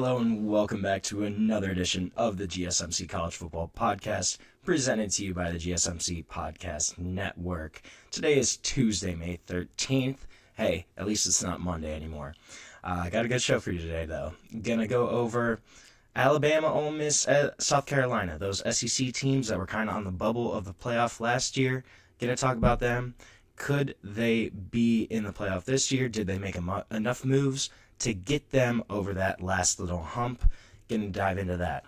Hello and welcome back to another edition of the GSMC College Football Podcast, presented to you by the GSMC Podcast Network. Today is Tuesday, May 13th. Hey, at least it's not Monday anymore. I got a good show for you today, though. Gonna go over Alabama, Ole Miss, South Carolina, those SEC teams that were kind of on the bubble of the playoff last year. Gonna talk about them. Could they be in the playoff this year? Did they make enough moves to get them over that last little hump? Gonna dive into that.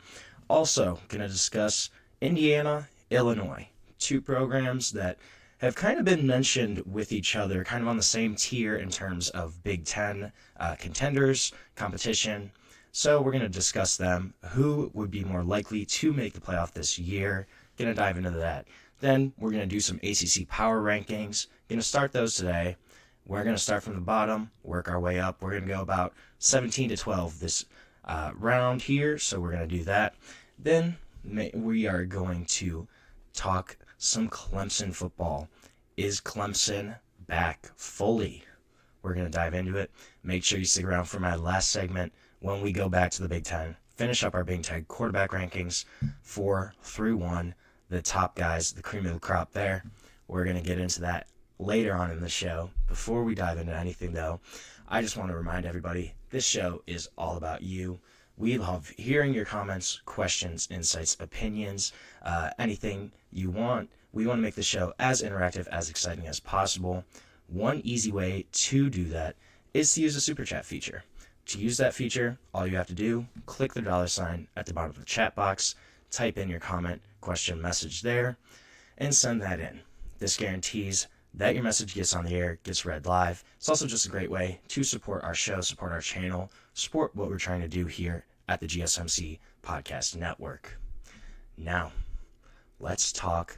Also, gonna discuss Indiana, Illinois, two programs that have kind of been mentioned with each other, kind of on the same tier in terms of Big Ten contenders, competition. So we're gonna discuss them. Who would be more likely to make the playoff this year? Gonna dive into that. Then we're gonna do some ACC power rankings. Gonna start those today. We're going to start from the bottom, work our way up. We're going to go about 17 to 12 this round here, so we're going to do that. Then we are going to talk some Clemson football. Is Clemson back fully? We're going to dive into it. Make sure you stick around for my last segment when we go back to the Big Ten. Finish up our Big Ten quarterback rankings 4 through 1. The top guys, the cream of the crop there. We're going to get into that later on in the show. Before we dive into anything, though, I just want to remind everybody, this show is all about you. We love hearing your comments, questions, insights, opinions, anything you want. We want to make the show as interactive, as exciting as possible. One easy way to do that is to use the Super Chat feature. To use that feature, all you have to do, click the $sign at the bottom of the chat box, type in your comment, question, message there, and send that in. This guarantees that your message gets on the air, gets read live. It's also just a great way to support our show, support our channel, support what we're trying to do here at the GSMC Podcast Network. Now, let's talk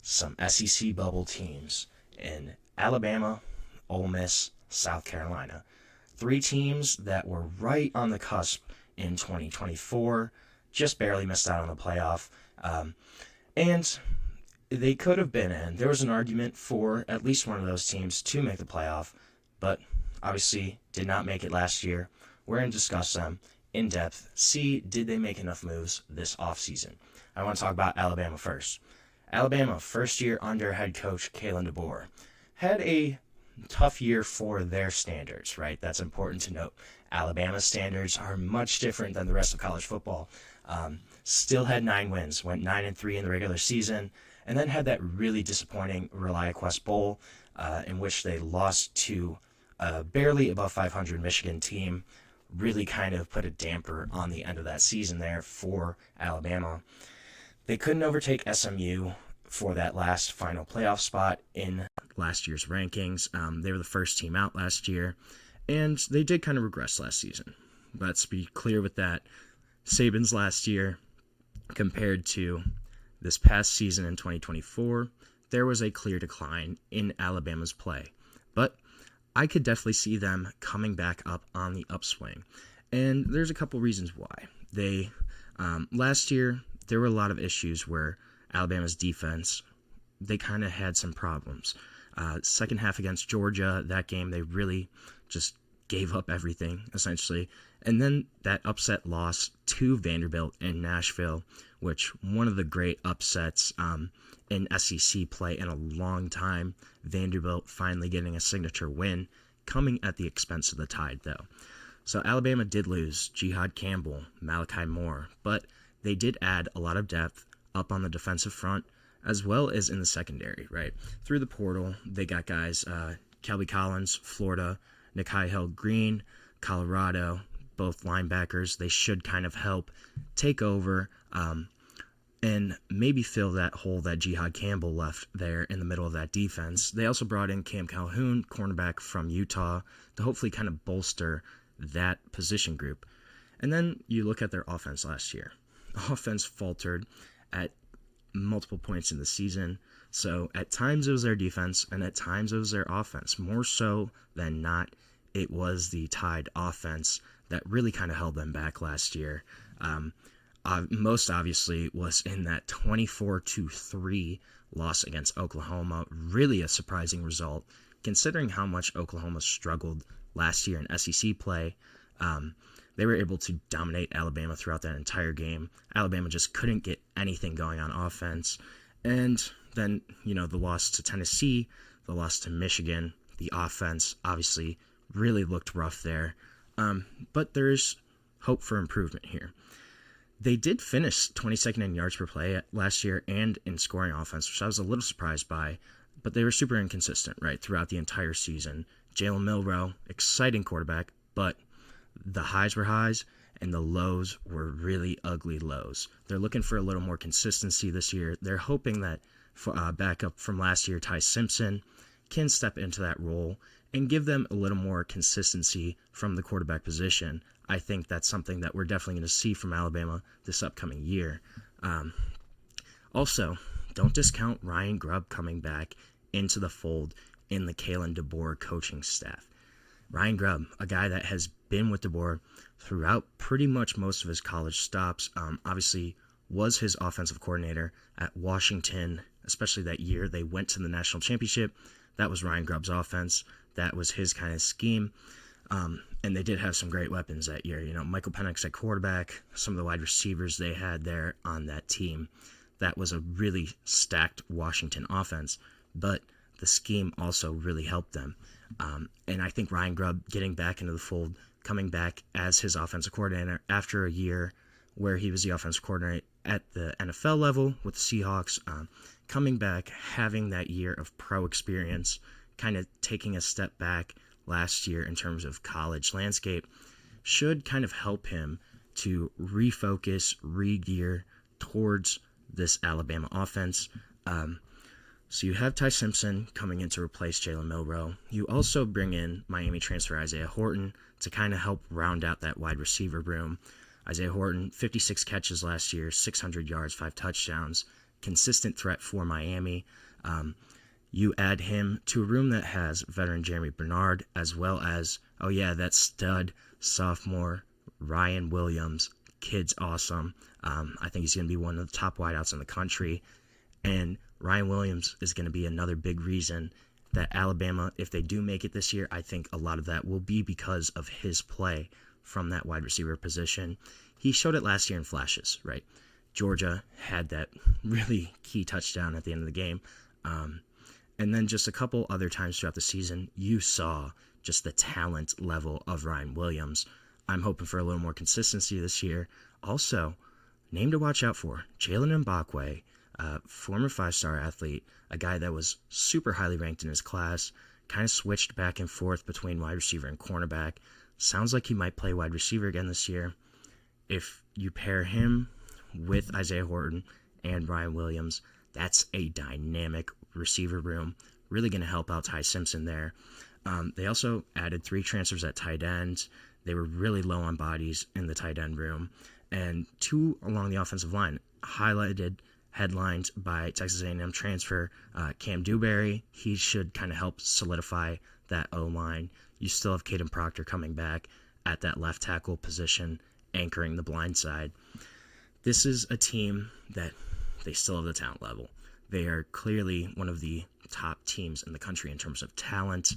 some SEC bubble teams in Alabama, Ole Miss, South Carolina. 3 teams that were right on the cusp in 2024, just barely missed out on the playoff. And they could have been in. There was an argument for at least one of those teams to make the playoff, but obviously did not make it last year. We're going to discuss them in depth, see did they make enough moves this offseason. I want to talk about Alabama first. Alabama, first year under head coach Kalen DeBoer, had a tough year for their standards, right? That's important to note. Alabama's standards are much different than the rest of college football. Still had 9 wins, went 9-3 in the regular season, and then had that really disappointing ReliaQuest Bowl in which they lost to a barely above 500 Michigan team. Really kind of put a damper on the end of that season there for Alabama. They couldn't overtake SMU for that last final playoff spot in last year's rankings. They were the first team out last year, and they did kind of regress last season. Let's be clear with that. Saban's last year compared to this past season in 2024, there was a clear decline in Alabama's play. But I could definitely see them coming back up on the upswing. And there's a couple reasons why. They last year, there were a lot of issues where Alabama's defense, they kind of had some problems. Second half against Georgia, that game, they really just gave up everything, essentially. And then that upset loss to Vanderbilt in Nashville, which one of the great upsets in SEC play in a long time. Vanderbilt finally getting a signature win, coming at the expense of the Tide, though. So Alabama did lose Jihad Campbell, Malachi Moore, but they did add a lot of depth up on the defensive front, as well as in the secondary, right? Through the portal, they got guys, Kelby Collins, Florida, Nikhai Green, Colorado, both linebackers. They should kind of help take over and maybe fill that hole that Jihad Campbell left there in the middle of that defense. They also brought in Cam Calhoun, cornerback from Utah, to hopefully kind of bolster that position group. And then you look at their offense last year. The offense faltered at multiple points in the season. So at times it was their defense, and at times it was their offense. More so than not, it was the Tide offense that really kind of held them back last year. Most obviously was in that 24-3 loss against Oklahoma. Really a surprising result, considering how much Oklahoma struggled last year in SEC play. They were able to dominate Alabama throughout that entire game. Alabama just couldn't get anything going on offense. And then, the loss to Tennessee, the loss to Michigan, the offense obviously really looked rough there. But there's hope for improvement here. They did finish 22nd in yards per play last year and in scoring offense, which I was a little surprised by. But they were super inconsistent, right, throughout the entire season. Jalen Milroe, exciting quarterback, but the highs were highs and the lows were really ugly lows. They're looking for a little more consistency this year. They're hoping that backup from last year, Ty Simpson, can step into that role and give them a little more consistency from the quarterback position. I think that's something that we're definitely going to see from Alabama this upcoming year. Also, don't discount Ryan Grubb coming back into the fold in the Kalen DeBoer coaching staff. Ryan Grubb, a guy that has been with DeBoer throughout pretty much most of his college stops, obviously was his offensive coordinator at Washington, especially that year they went to the national championship. That was Ryan Grubb's offense. That was his kind of scheme. And they did have some great weapons that year. Michael Penix at quarterback, some of the wide receivers they had there on that team. That was a really stacked Washington offense. But the scheme also really helped them. And I think Ryan Grubb getting back into the fold, coming back as his offensive coordinator after a year where he was the offensive coordinator at the NFL level with the Seahawks, coming back, having that year of pro experience, kind of taking a step back last year in terms of college landscape, should kind of help him to refocus, re-gear towards this Alabama offense. So you have Ty Simpson coming in to replace Jalen Milroe. You also bring in Miami transfer Isaiah Horton to kind of help round out that wide receiver room. Isaiah Horton, 56 catches last year, 600 yards, 5 touchdowns, consistent threat for Miami. You add him to a room that has veteran Jeremy Bernard, as well as, that stud sophomore Ryan Williams. Kid's awesome. I think he's going to be one of the top wideouts in the country. And Ryan Williams is going to be another big reason that Alabama, if they do make it this year, I think a lot of that will be because of his play from that wide receiver position. He showed it last year in flashes, right? Georgia had that really key touchdown at the end of the game. And then just a couple other times throughout the season, you saw just the talent level of Ryan Williams. I'm hoping for a little more consistency this year. Also, name to watch out for, Jalen Mbakwe, former 5-star athlete, a guy that was super highly ranked in his class, kind of switched back and forth between wide receiver and cornerback. Sounds like he might play wide receiver again this year. If you pair him with Isaiah Horton and Ryan Williams, that's a dynamic receiver room. Really going to help out Ty Simpson there. They also added 3 transfers at tight end. They were really low on bodies in the tight end room. And 2 along the offensive line, headlined by Texas A&M transfer Cam Dewberry. He should kind of help solidify that O-line. You still have Caden Proctor coming back at that left tackle position, anchoring the blind side. This is a team that they still have the talent level. They are clearly one of the top teams in the country in terms of talent.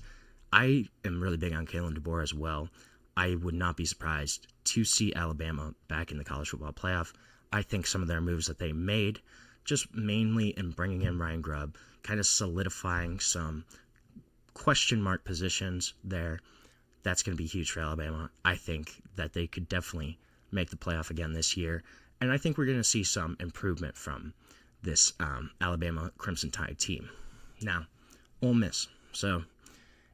I am really big on Kalen DeBoer as well. I would not be surprised to see Alabama back in the college football playoff. I think some of their moves that they made, just mainly in bringing in Ryan Grubb, kind of solidifying some question mark positions there, that's going to be huge for Alabama. I think that they could definitely make the playoff again this year, and I think we're going to see some improvement from this Alabama Crimson Tide team. Now, Ole Miss. So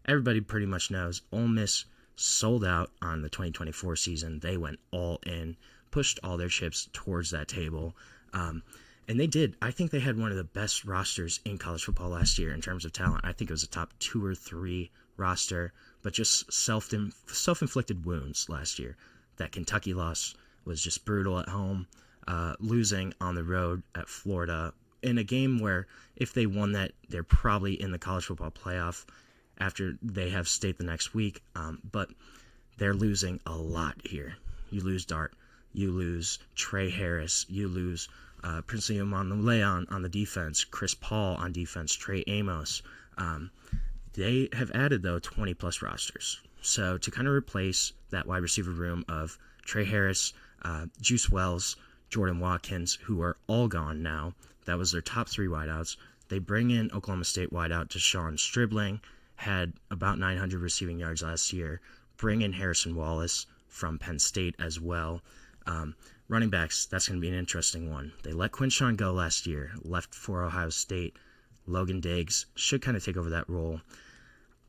everybody pretty much knows Ole Miss sold out on the 2024 season. They went all in, pushed all their chips towards that table. And they did. I think they had one of the best rosters in college football last year in terms of talent. I think it was a top 2 or 3 roster, but just self-inflicted wounds last year. That Kentucky loss was just brutal at home, losing on the road at Florida in a game where if they won that, they're probably in the college football playoff after they have state the next week. But they're losing a lot here. You lose Dart. You lose Trey Harris. You lose Princely Leon on the defense, Chris Paul on defense, Trey Amos. They have added, though, 20-plus rosters. So to kind of replace that wide receiver room of Trey Harris, Juice Wells, Jordan Watkins, who are all gone now. That was their top 3 wideouts. They bring in Oklahoma State wideout Deshaun Stribling, had about 900 receiving yards last year. Bring in Harrison Wallace from Penn State as well. Running backs, that's going to be an interesting one. They let Quinshawn go last year, left for Ohio State. Logan Diggs should kind of take over that role.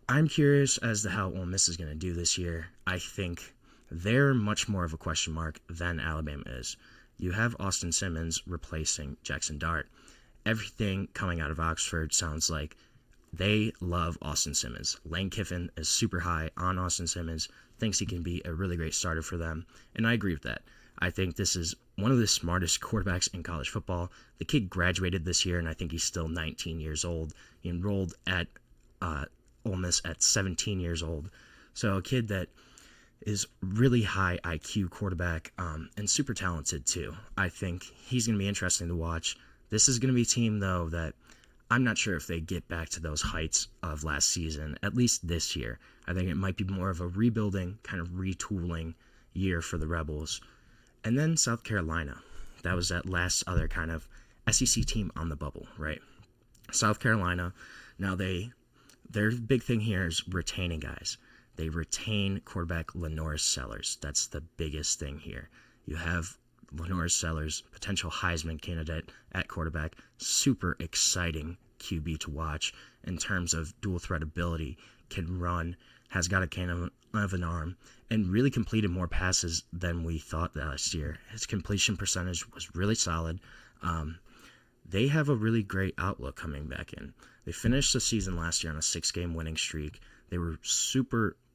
I'm curious as to how Ole Miss is going to do this year. I think they're much more of a question mark than Alabama is. You have Austin Simmons replacing Jackson Dart. Everything coming out of Oxford sounds like they love Austin Simmons. Lane Kiffin is super high on Austin Simmons, thinks he can be a really great starter for them, and I agree with that. I think this is one of the smartest quarterbacks in college football. The kid graduated this year, and I think he's still 19 years old. He enrolled at Ole Miss at 17 years old. So a kid that is really high IQ quarterback and super talented too. I think he's going to be interesting to watch. This is going to be a team, though, that I'm not sure if they get back to those heights of last season, at least this year. I think it might be more of a rebuilding, kind of retooling year for the Rebels. And then South Carolina. That was that last other kind of SEC team on the bubble, right? South Carolina, now their big thing here is retaining guys. They retain quarterback LaNorris Sellers. That's the biggest thing here. You have LaNorris Sellers, potential Heisman candidate at quarterback, super exciting QB to watch in terms of dual threat ability, can run, has got a cannon of an arm, and really completed more passes than we thought last year. His completion percentage was really solid. They have a really great outlook coming back in. They finished the season last year on a 6-game winning streak. They were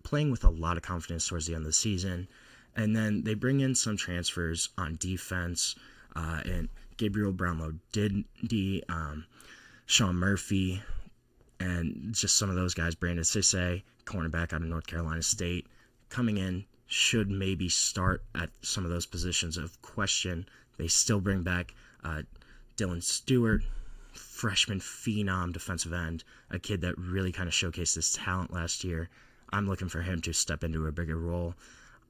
playing with a lot of confidence towards the end of the season. And then they bring in some transfers on defense, and Gabriel Brownlow-Dindy, Sean Murphy, and just some of those guys. Brandon Sisse, cornerback out of North Carolina State, coming in, should maybe start at some of those positions of question. They still bring back Dylan Stewart, freshman phenom defensive end, a kid that really kind of showcased his talent last year. I'm looking for him to step into a bigger role.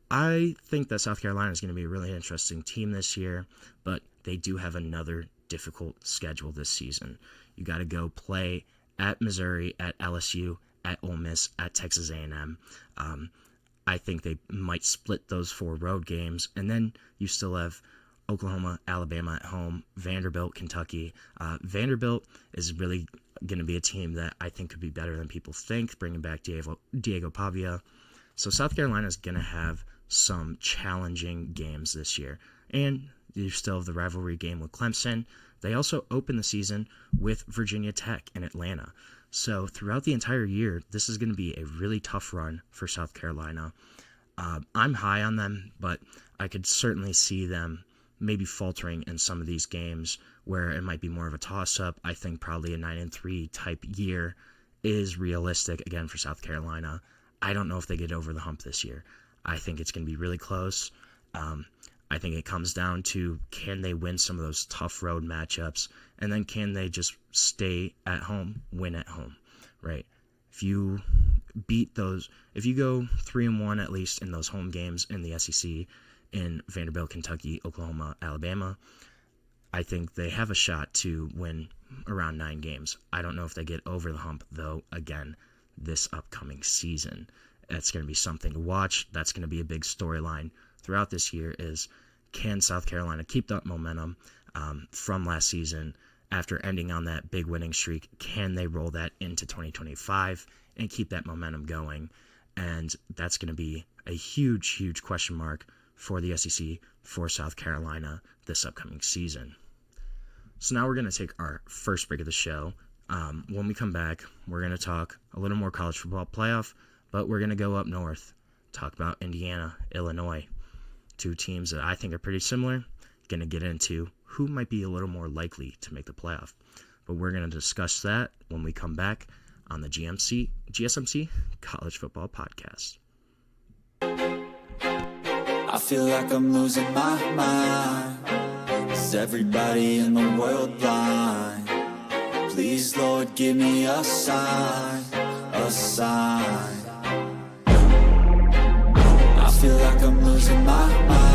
I think that South Carolina is going to be a really interesting team this year, but they do have another difficult schedule this season. You got to go play at Missouri, at LSU, at Ole Miss, at Texas A&M. I think they might split those 4 road games, and then you still have Oklahoma, Alabama at home, Vanderbilt, Kentucky. Vanderbilt is really going to be a team that I think could be better than people think, bringing back Diego Pavia. So South Carolina is going to have some challenging games this year. And you still have the rivalry game with Clemson. They also open the season with Virginia Tech in Atlanta. So throughout the entire year, this is going to be a really tough run for South Carolina. I'm high on them, but I could certainly see them maybe faltering in some of these games where it might be more of a toss-up. I think probably a 9-3 type year is realistic, again, for South Carolina. I don't know if they get over the hump this year. I think it's going to be really close. I think it comes down to, can they win some of those tough road matchups, and then can they just stay at home, win at home, right? If you beat those, if you go 3-1 at least in those home games in the SEC, in Vanderbilt, Kentucky, Oklahoma, Alabama, I think they have a shot to win around 9 games. I don't know if they get over the hump, though, again, this upcoming season. That's going to be something to watch. That's going to be a big storyline throughout this year is, can South Carolina keep that momentum from last season after ending on that big winning streak? Can they roll that into 2025 and keep that momentum going? And that's going to be a huge, huge question mark for the SEC, for South Carolina this upcoming season. So now we're going to take our first break of the show. When we come back, we're going to talk a little more college football playoff, but we're going to go up north, talk about Indiana, Illinois, 2 teams that I think are pretty similar. Going to get into who might be a little more likely to make the playoff. But we're going to discuss that when we come back on the GSMC College Football Podcast. I feel like I'm losing my mind. Is everybody in the world blind? Please, Lord, give me a sign, a sign. I feel like I'm losing my mind.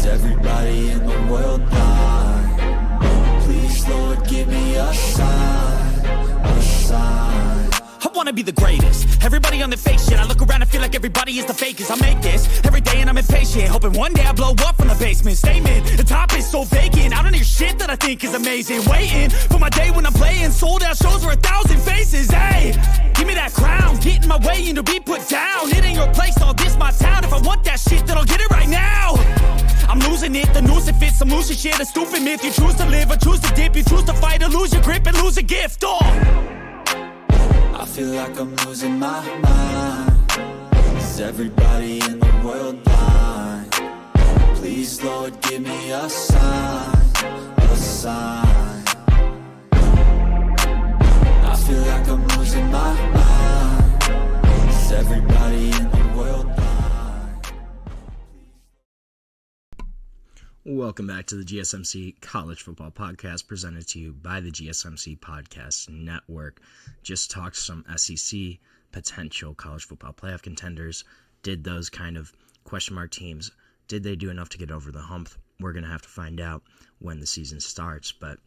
everybody in the world blind? Please, Lord, give me a sign, a sign. I wanna be the greatest. Everybody on the fake shit. I look around and feel like everybody is the fakest. I make this every day and I'm impatient, hoping one day I blow up from the basement. Statement, the top is so vacant. I don't hear shit that I think is amazing. Waiting for my day when I'm playing sold out shows for 1,000 faces. Hey, give me that crown, get in my way and to be put down. It ain't your place, all this my town. If I want that shit, then I'll get it right now. I'm losing it, the noose it fits. I'm losing shit, a stupid myth. You choose to live or choose to dip. You choose to fight or lose your grip and lose a gift. I feel like I'm losing my mind. Is everybody in the world blind? Please, Lord, give me a sign, a sign. I feel like I'm losing my mind. Is everybody in the world blind? Welcome back to the GSMC College Football Podcast, presented to you by the GSMC Podcast Network. Just talked some SEC potential college football playoff contenders. Did those kind of question mark teams, did they do enough to get over the hump? We're going to have to find out when the season starts. But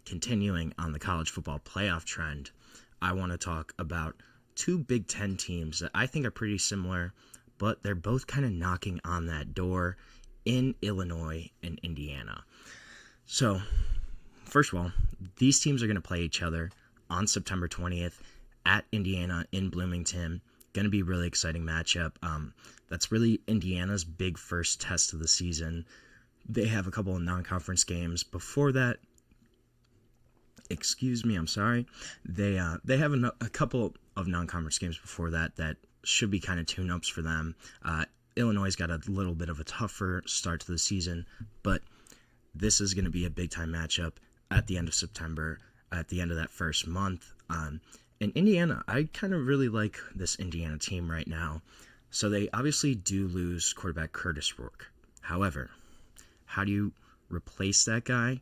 continuing on the college football playoff trend, I want to talk about two Big Ten teams that I think are pretty similar, but they're both kind of knocking on that door in Illinois and Indiana. So, first of all, these teams are going to play each other on September 20th at Indiana in Bloomington. Going to be a really exciting matchup. That's really Indiana's big first test of the season. They have a couple of non-conference games before that. Excuse me, I'm sorry. They have a couple of non-conference games before that should be kind of tune-ups for them. Illinois got a little bit of a tougher start to the season, but this is going to be a big-time matchup at the end of September, at the end of that first month. In Indiana, I kind of really like this Indiana team right now. So they obviously do lose quarterback Curtis Rourke. However, how do you replace that guy?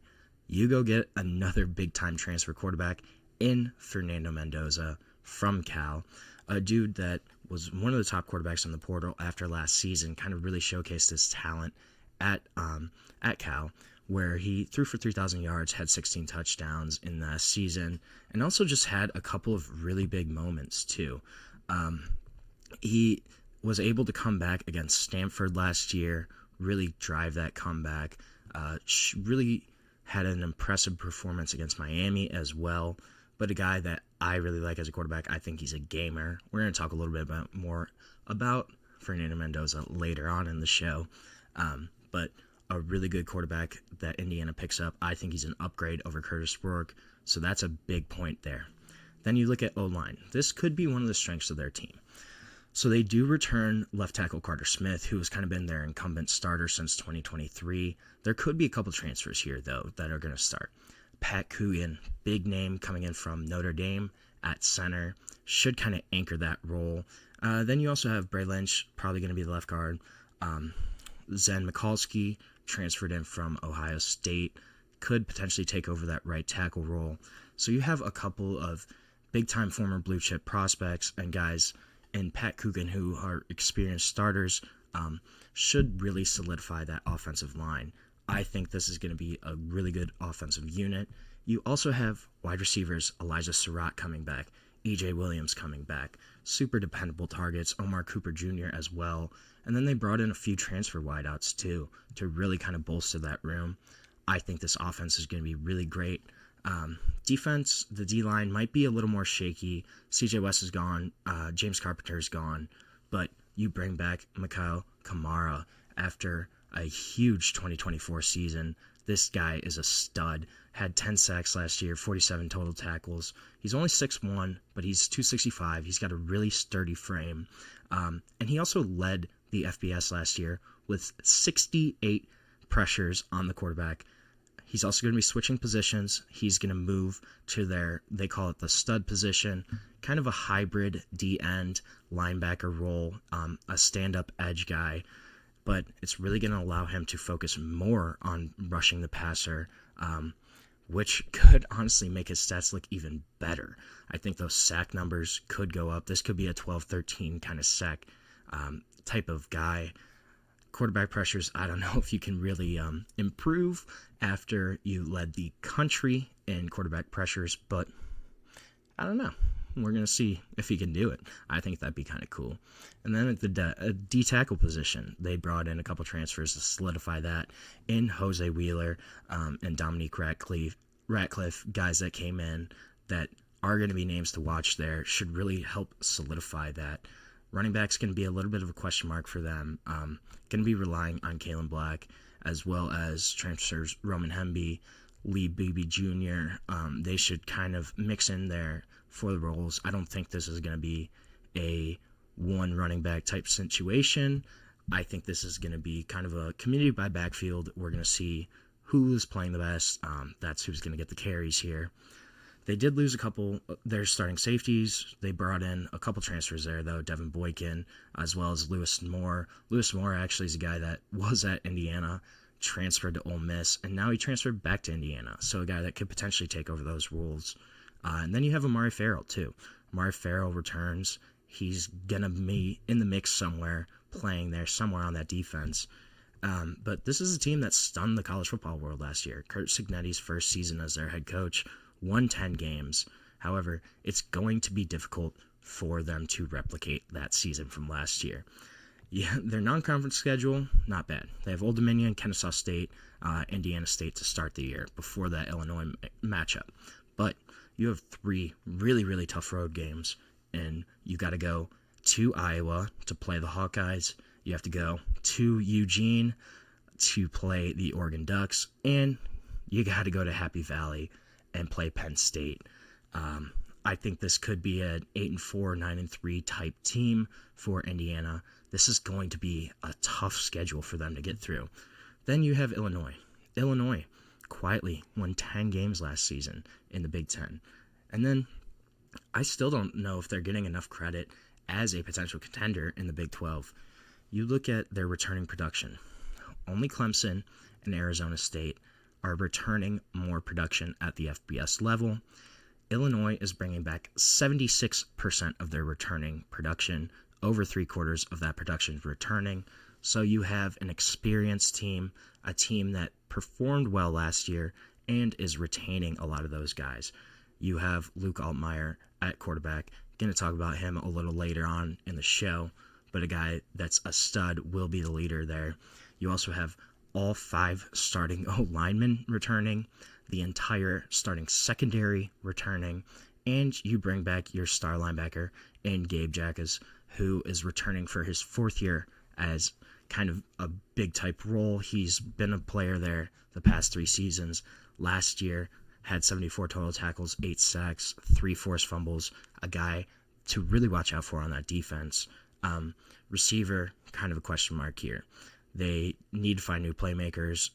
You go get another big-time transfer quarterback in Fernando Mendoza from Cal, a dude that was one of the top quarterbacks on the portal after last season, kind of really showcased his talent at Cal, where he threw for 3,000 yards, had 16 touchdowns in that season, and also just had a couple of really big moments too. He was able to come back against Stanford last year, really drive that comeback, really had an impressive performance against Miami as well. But a guy that I really like as a quarterback, I think he's a gamer. We're going to talk a little bit more about Fernando Mendoza later on in the show. But a really good quarterback that Indiana picks up. I think he's an upgrade over Curtis Rourke, so that's a big point there. Then you look at O-line. This could be one of the strengths of their team. So they do return left tackle Carter Smith, who has kind of been their incumbent starter since 2023. There could be a couple transfers here, though, that are going to start. Pat Coogan, big name coming in from Notre Dame at center, should kind of anchor that role. Then you also have Bray Lynch, probably going to be the left guard. Zen Mikulski, transferred in from Ohio State, could potentially take over that right tackle role. So you have a couple of big-time former blue-chip prospects and guys in Pat Coogan who are experienced starters, should really solidify that offensive line. I think this is going to be a really good offensive unit. You also have wide receivers Elijah Surratt coming back, E.J. Williams coming back, super dependable targets, Omar Cooper Jr. as well. And then they brought in a few transfer wideouts too to really kind of bolster that room. I think this offense is going to be really great. Defense, the D-line might be a little more shaky. C.J. West is gone. James Carpenter is gone. But you bring back Mikail Kamara after a huge 2024 season. This guy is a stud. Had 10 sacks last year, 47 total tackles. He's only 6'1", but he's 265. He's got a really sturdy frame. And he also led the FBS last year with 68 pressures on the quarterback. He's also going to be switching positions. He's going to move to they call it the stud position, kind of a hybrid D-end linebacker role, a stand-up edge guy. But it's really going to allow him to focus more on rushing the passer, which could honestly make his stats look even better. I think those sack numbers could go up. This could be a 12-13 kind of sack type of guy. Quarterback pressures, I don't know if you can really improve after you led the country in quarterback pressures, but I don't know. We're going to see if he can do it. I think that'd be kind of cool. And then at the D-tackle position, they brought in a couple transfers to solidify that in Jose Wheeler and Dominique Ratcliffe, guys that came in that are going to be names to watch there, should really help solidify that. Running back's going to be a little bit of a question mark for them. Going to be relying on Kalen Black, as well as transfers Roman Hemby, Lee Beebe Jr. They should kind of mix in there for the roles. I don't think this is going to be a one running back type situation. I think this is going to be kind of a community by backfield. We're going to see who's playing the best. That's who's going to get the carries here. They did lose a couple their starting safeties. They brought in a couple transfers there, though. Devin Boykin, as well as Lewis Moore. Lewis Moore actually is a guy that was at Indiana, transferred to Ole Miss, and now he transferred back to Indiana. So a guy that could potentially take over those roles. And then you have Amari Farrell, too. Amari Farrell returns. He's going to be in the mix somewhere, playing there somewhere on that defense. But this is a team that stunned the college football world last year. Curt Cignetti's first season as their head coach, won 10 games. However, it's going to be difficult for them to replicate that season from last year. Yeah, their non-conference schedule, not bad. They have Old Dominion, Kennesaw State, Indiana State to start the year before that Illinois matchup. But you have 3 really, really tough road games, and you got to go to Iowa to play the Hawkeyes. You have to go to Eugene to play the Oregon Ducks, and you got to go to Happy Valley and play Penn State. I think this could be an 8-4, 9-3 type team for Indiana. This is going to be a tough schedule for them to get through. Then you have Illinois. Illinois quietly won 10 games last season in the Big Ten. And then I still don't know if they're getting enough credit as a potential contender in the Big 12. You look at their returning production. Only Clemson and Arizona State are returning more production at the FBS level. Illinois is bringing back 76% of their returning production, over 3/4 of that production is returning. So you have an experienced team, a team that performed well last year and is retaining a lot of those guys. You have Luke Altmaier at quarterback. Going to talk about him a little later on in the show, but a guy that's a stud will be the leader there. You also have all 5 starting linemen returning, the entire starting secondary returning, and you bring back your star linebacker in Gabe Jackas, who is returning for his 4th year as kind of a big type role. He's been a player there the past 3 seasons. Last year had 74 total tackles, 8 sacks, 3 forced fumbles, a guy to really watch out for on that defense. Receiver, kind of a question mark here. They need to find new playmakers.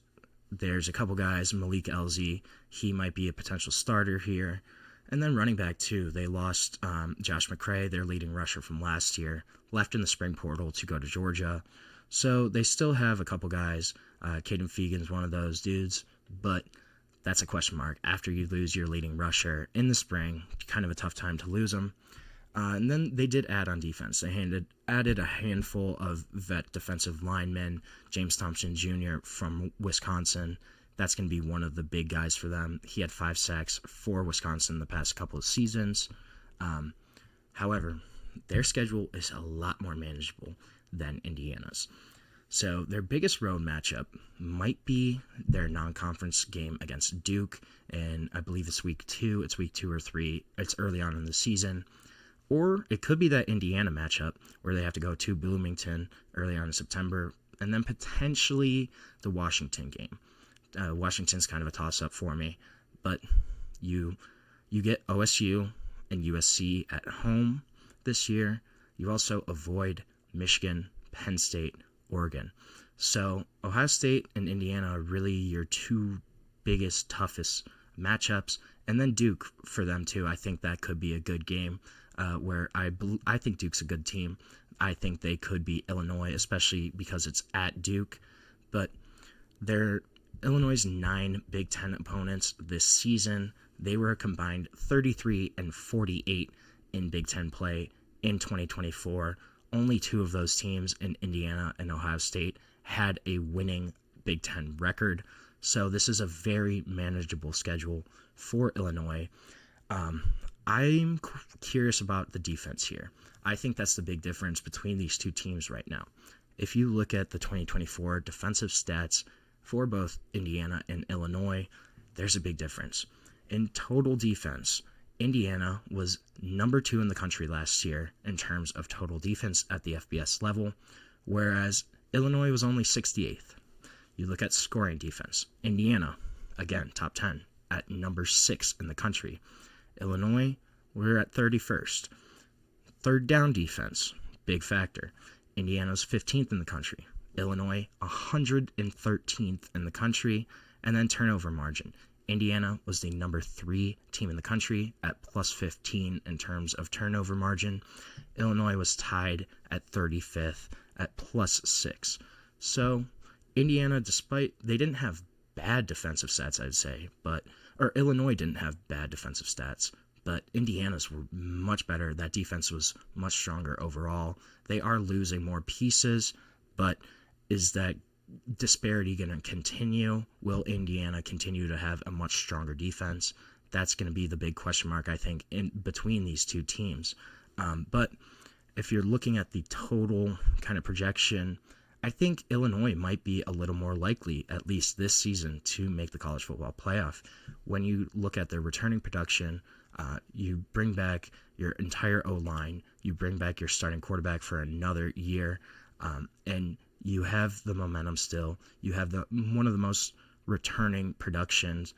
There's a couple guys, Malik Elzy, he might be a potential starter here. And then running back, too. They lost Josh McCray, their leading rusher from last year, left in the spring portal to go to Georgia. So they still have a couple guys. Caden Fegan's one of those dudes, but that's a question mark. After you lose your leading rusher in the spring, kind of a tough time to lose them. And then they did add on defense. They added a handful of vet defensive linemen. James Thompson Jr. from Wisconsin. That's going to be one of the big guys for them. He had 5 sacks for Wisconsin the past couple of seasons. However, their schedule is a lot more manageable than Indiana's. So their biggest road matchup might be their non-conference game against Duke, and I believe it's week 2. It's week 2 or 3. It's early on in the season. Or it could be that Indiana matchup where they have to go to Bloomington early on in September, and then potentially the Washington game. Washington's kind of a toss-up for me, but you get OSU and USC at home this year. You also avoid Michigan, Penn State, Oregon. So Ohio State and Indiana are really your 2 biggest, toughest matchups, and then Duke for them too. I think that could be a good game. Where I think Duke's a good team. I think they could beat Illinois, especially because it's at Duke. But they're Illinois' 9 Big Ten opponents this season. They were a combined 33-48 in Big Ten play in 2024. Only 2 of those teams in Indiana and Ohio State had a winning Big Ten record. So this is a very manageable schedule for Illinois. I'm curious about the defense here. I think that's the big difference between these two teams right now. If you look at the 2024 defensive stats for both Indiana and Illinois, there's a big difference. In total defense, Indiana was number 2 in the country last year in terms of total defense at the FBS level, whereas Illinois was only 68th. You look at scoring defense. Indiana, again, top 10 at number 6 in the country. Illinois, we're at 31st. Third down defense, big factor. Indiana's 15th in the country. Illinois, 113th in the country. And then turnover margin. Indiana was the number 3 team in the country at plus 15 in terms of turnover margin. Illinois was tied at 35th at plus 6. So Indiana, despite they didn't have bad defensive stats, I'd say, or Illinois didn't have bad defensive stats, but Indiana's were much better. That defense was much stronger overall. They are losing more pieces, but is that disparity going to continue? Will Indiana continue to have a much stronger defense? That's going to be the big question mark, I think, in between these two teams. But if you're looking at the total kind of projection, I think Illinois might be a little more likely, at least this season, to make the college football playoff. When you look at their returning production, you bring back your entire O-line, you bring back your starting quarterback for another year, and you have the momentum still. You have one of the most returning productions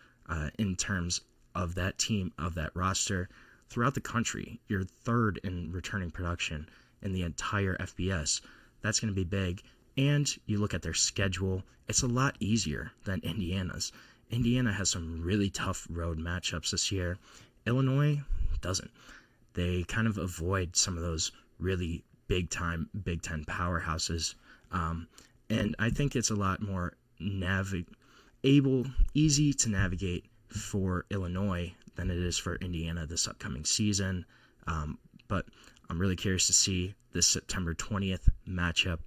in terms of that team, of that roster throughout the country. You're third in returning production in the entire FBS. That's going to be big. And you look at their schedule, it's a lot easier than Indiana's. Indiana has some really tough road matchups this year. Illinois doesn't. They kind of avoid some of those really big-time Big Ten powerhouses. And I think it's a lot more easy to navigate for Illinois than it is for Indiana this upcoming season. But I'm really curious to see this September 20th matchup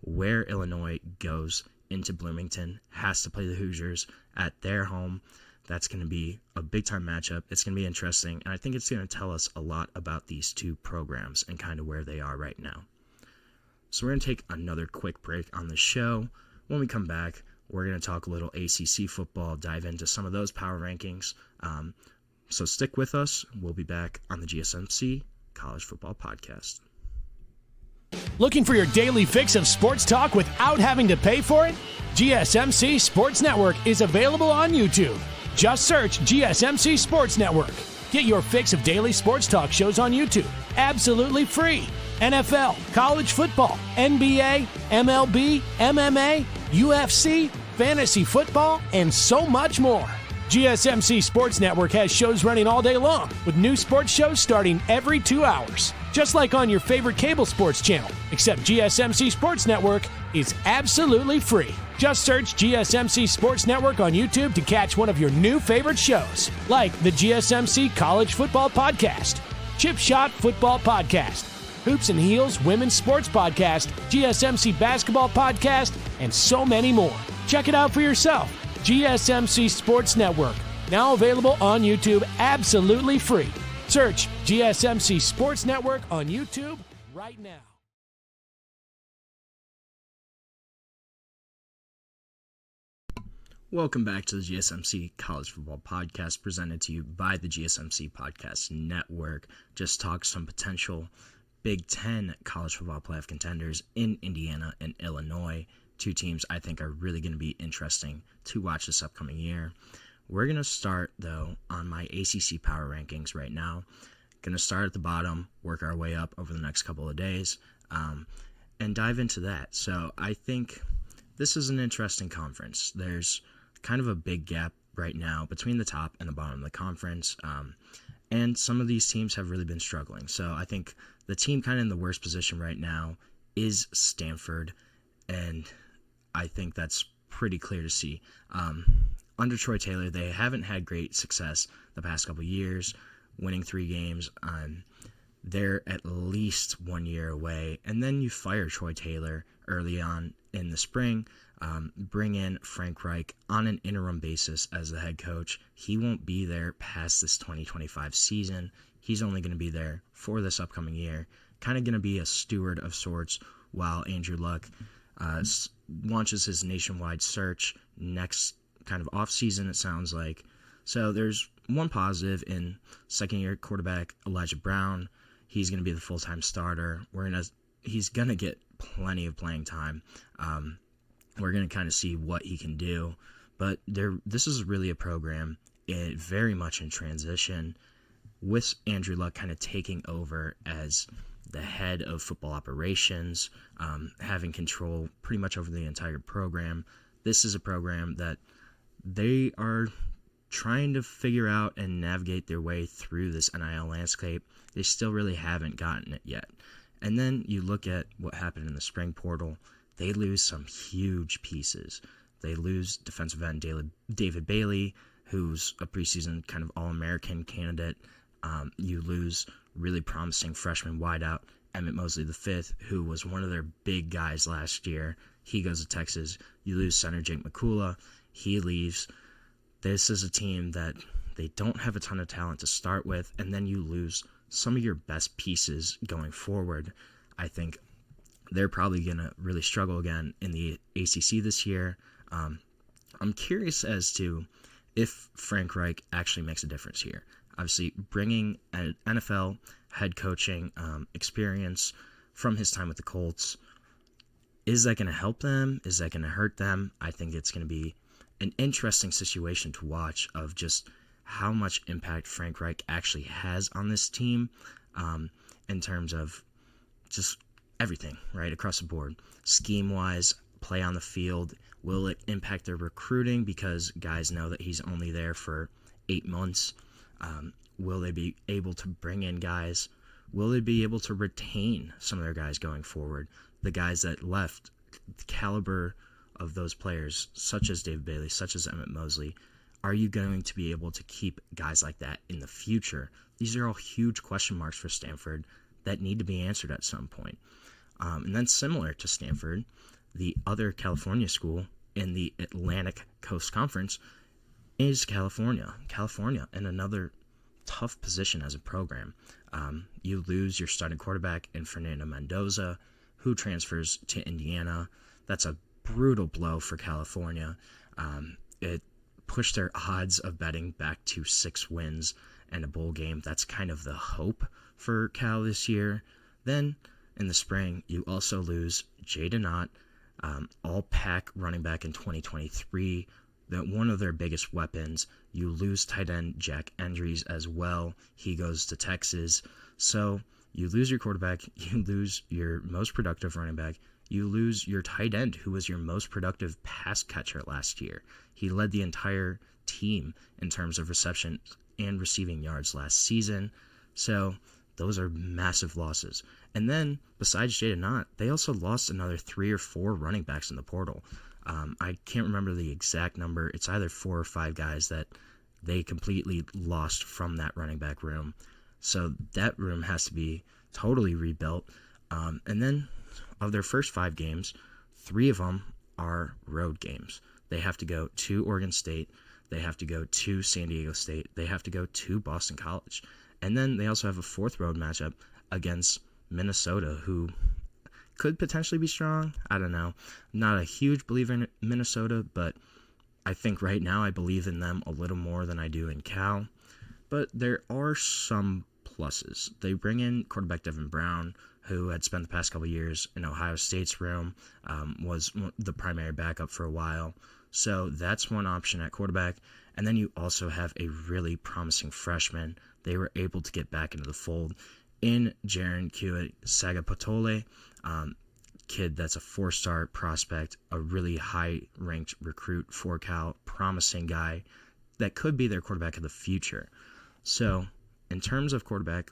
where Illinois goes into Bloomington, has to play the Hoosiers at their home. That's going to be a big-time matchup. It's going to be interesting, and I think it's going to tell us a lot about these two programs and kind of where they are right now. So we're going to take another quick break on the show. When we come back, we're going to talk a little ACC football, dive into some of those power rankings. So stick with us. We'll be back on the GSMC College Football Podcast. Looking for your daily fix of sports talk without having to pay for it? GSMC Sports Network is available on YouTube. Just search GSMC Sports Network. Get your fix of daily sports talk shows on YouTube, absolutely free. NFL, college football, NBA, MLB, MMA, UFC, fantasy football, and so much more. GSMC Sports Network has shows running all day long, with new sports shows starting every 2 hours. Just like on your favorite cable sports channel, except GSMC Sports Network is absolutely free. Just search GSMC Sports Network on YouTube to catch one of your new favorite shows, like the GSMC College Football Podcast, Chip Shot Football Podcast, Hoops and Heels Women's Sports Podcast, GSMC Basketball Podcast, and so many more. Check it out for yourself. GSMC Sports Network, now available on YouTube absolutely free. Search GSMC Sports Network on YouTube right now. Welcome back to the GSMC College Football Podcast, presented to you by the GSMC Podcast Network. Just talk some potential Big Ten college football playoff contenders in Indiana and Illinois. Two teams I think are really going to be interesting to watch this upcoming year. We're going to start, though, on my ACC power rankings right now. Going to start at the bottom, work our way up over the next couple of days, and dive into that. So I think this is an interesting conference. There's kind of a big gap right now between the top and the bottom of the conference, and some of these teams have really been struggling. So I think the team kind of in the worst position right now is Stanford, and I think that's pretty clear to see. Under Troy Taylor, they haven't had great success the past couple of years, winning 3 games. They're at least 1 year away. And then you fire Troy Taylor early on in the spring, bring in Frank Reich on an interim basis as the head coach. He won't be there past this 2025 season. He's only going to be there for this upcoming year, kind of going to be a steward of sorts while Andrew Luck launches his nationwide search next kind of offseason, it sounds like. So there's one positive in second-year quarterback Elijah Brown. He's going to be the full-time starter. He's going to get plenty of playing time. We're going to kind of see what he can do. But this is really a program very much in transition, with Andrew Luck kind of taking over as the head of football operations, having control pretty much over the entire program. This is a program that they are trying to figure out and navigate their way through this NIL landscape. They still really haven't gotten it yet. And then you look at what happened in the spring portal. They lose some huge pieces. They lose defensive end David Bailey, who's a preseason kind of All-American candidate. You lose really promising freshman wideout Emmett Mosley V, who was one of their big guys last year. He goes to Texas. You lose center Jake McCullough. He leaves. This is a team that they don't have a ton of talent to start with, and then you lose some of your best pieces going forward. I think they're probably going to really struggle again in the ACC this year. I'm curious as to if Frank Reich actually makes a difference here. Obviously, bringing an NFL head coaching experience from his time with the Colts, is that going to help them? Is that going to hurt them? I think it's going to be an interesting situation to watch of just how much impact Frank Reich actually has on this team in terms of just everything, right, across the board. Scheme-wise, play on the field, will it impact their recruiting because guys know that he's only there for 8 months? Will they be able to bring in guys? Will they be able to retain some of their guys going forward? The guys that left, the caliber of those players, such as David Bailey, such as Emmett Mosley, are you going to be able to keep guys like that in the future? These are all huge question marks for Stanford that need to be answered at some point. And then similar to Stanford, the other California school in the Atlantic Coast Conference is California. California in another tough position as a program. You lose your starting quarterback in Fernando Mendoza, who transfers to Indiana. That's a brutal blow for California. It pushed their odds of betting back to 6 wins and a bowl game. That's kind of the hope for Cal this year. Then in the spring, you also lose Jaden Ott, all-pack running back in 2023, one of their biggest weapons. You lose tight end Jack Endries as well. He goes to Texas. So you lose your quarterback, you lose your most productive running back, you lose your tight end, who was your most productive pass catcher last year. He led the entire team in terms of reception and receiving yards last season. So those are massive losses. And then, besides Jaden Ott, they also lost another 3 or 4 running backs in the portal. I can't remember the exact number. It's either 4 or 5 guys that they completely lost from that running back room. So that room has to be totally rebuilt. And then, of their first 5 games, 3 of them are road games. They have to go to Oregon State. They have to go to San Diego State. They have to go to Boston College. And then they also have a 4th road matchup against Minnesota, who could potentially be strong. I don't know. I'm not a huge believer in Minnesota, but I think right now I believe in them a little more than I do in Cal. But there are some pluses. They bring in quarterback Devin Brown, who had spent the past couple of years in Ohio State's room, was the primary backup for a while. So that's one option at quarterback. And then you also have a really promising freshman. They were able to get back into the fold in Jaron Sagapatole, kid that's a 4-star prospect, a really high-ranked recruit for Cal, promising guy that could be their quarterback of the future. So in terms of quarterback,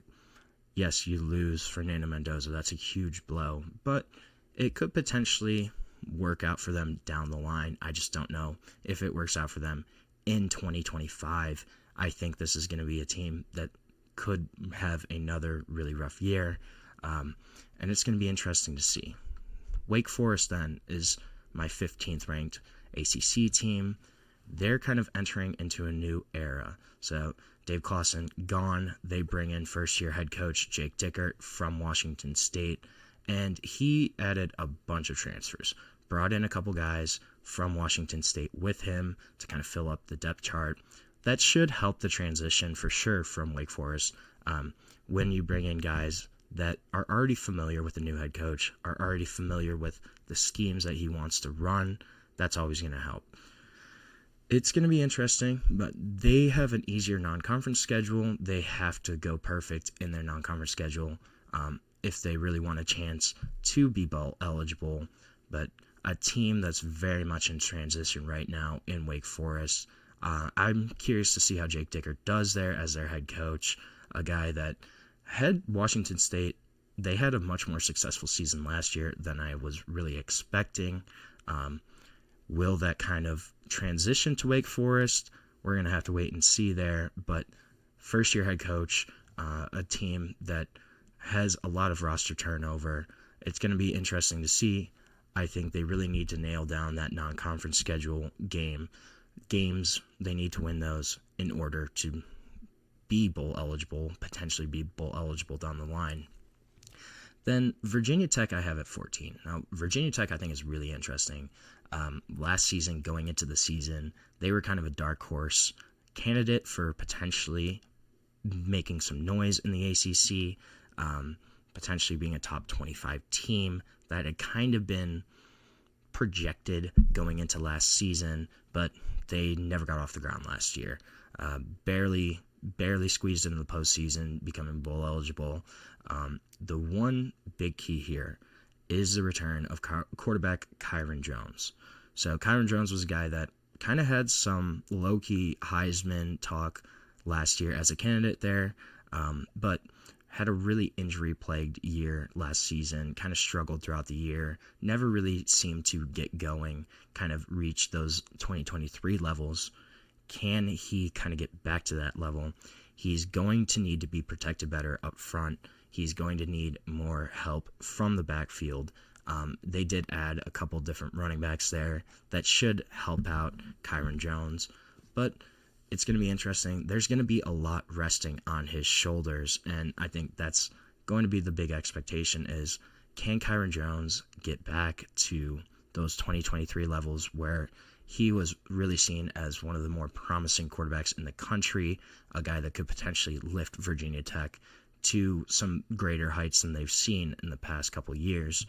yes, you lose Fernando Mendoza. That's a huge blow, but it could potentially work out for them down the line. I just don't know if it works out for them in 2025. I think this is going to be a team that could have another really rough year, and it's going to be interesting to see. Wake Forest then is my 15th ranked ACC team. They're kind of entering into a new era. So Dave Clawson gone. They bring in first-year head coach Jake Dickert from Washington State, and he added a bunch of transfers. Brought in a couple guys from Washington State with him to kind of fill up the depth chart. That should help the transition for sure from Wake Forest. When you bring in guys that are already familiar with the new head coach, are already familiar with the schemes that he wants to run, that's always going to help. It's going to be interesting, but they have an easier non-conference schedule. They have to go perfect in their non-conference schedule if they really want a chance to be bowl eligible. But a team that's very much in transition right now in Wake Forest, I'm curious to see how Jake Dickert does there as their head coach, a guy that had Washington State. They had a much more successful season last year than I was really expecting. Will that kind of transition to Wake Forest? We're going to have to wait and see there. But first-year head coach, a team that has a lot of roster turnover. It's going to be interesting to see. I think they really need to nail down that non-conference schedule games. They need to win those in order to be bowl eligible, potentially be bowl eligible down the line. Then Virginia Tech I have at 14. Now, Virginia Tech I think is really interesting. Last season, going into the season, they were kind of a dark horse candidate for potentially making some noise in the ACC, potentially being a top 25 team that had kind of been projected going into last season, but they never got off the ground last year. Barely squeezed into the postseason, becoming bowl eligible. The one big key here is the return of quarterback Kyron Jones. So Kyron Jones was a guy that kind of had some low-key Heisman talk last year as a candidate there, but had a really injury-plagued year last season, kind of struggled throughout the year, never really seemed to get going, kind of reach those 2023 levels. Can he kind of get back to that level? He's going to need to be protected better up front. He's going to need more help from the backfield. They did add a couple different running backs there that should help out Kyron Jones, but it's going to be interesting. There's going to be a lot resting on his shoulders, and I think that's going to be the big expectation is, can Kyron Jones get back to those 2023 levels where he was really seen as one of the more promising quarterbacks in the country, a guy that could potentially lift Virginia Tech to some greater heights than they've seen in the past couple years.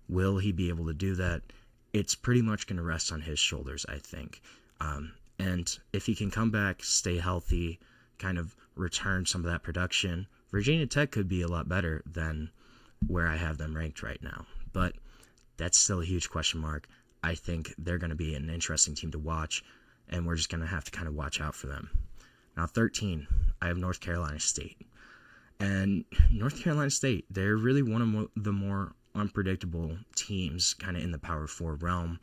Will he be able to do that? It's pretty much going to rest on his shoulders, I think. And if he can come back, stay healthy, kind of return some of that production, Virginia Tech could be a lot better than where I have them ranked right now. But that's still a huge question mark. I think they're going to be an interesting team to watch, and we're just going to have to kind of watch out for them. Now, 13, I have North Carolina State. And North Carolina State, they're really one of the more unpredictable teams kind of in the Power 4 realm.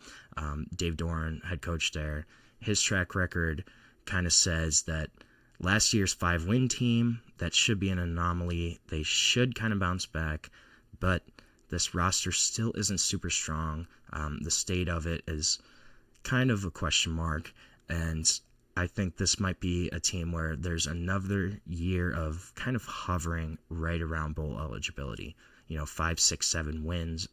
Dave Doran, head coach there, his track record kind of says that last year's 5-win team, that should be an anomaly. They should kind of bounce back, but this roster still isn't super strong. The state of it is kind of a question mark, and I think this might be a team where there's another year of kind of hovering right around bowl eligibility, 5, 6, 7 wins.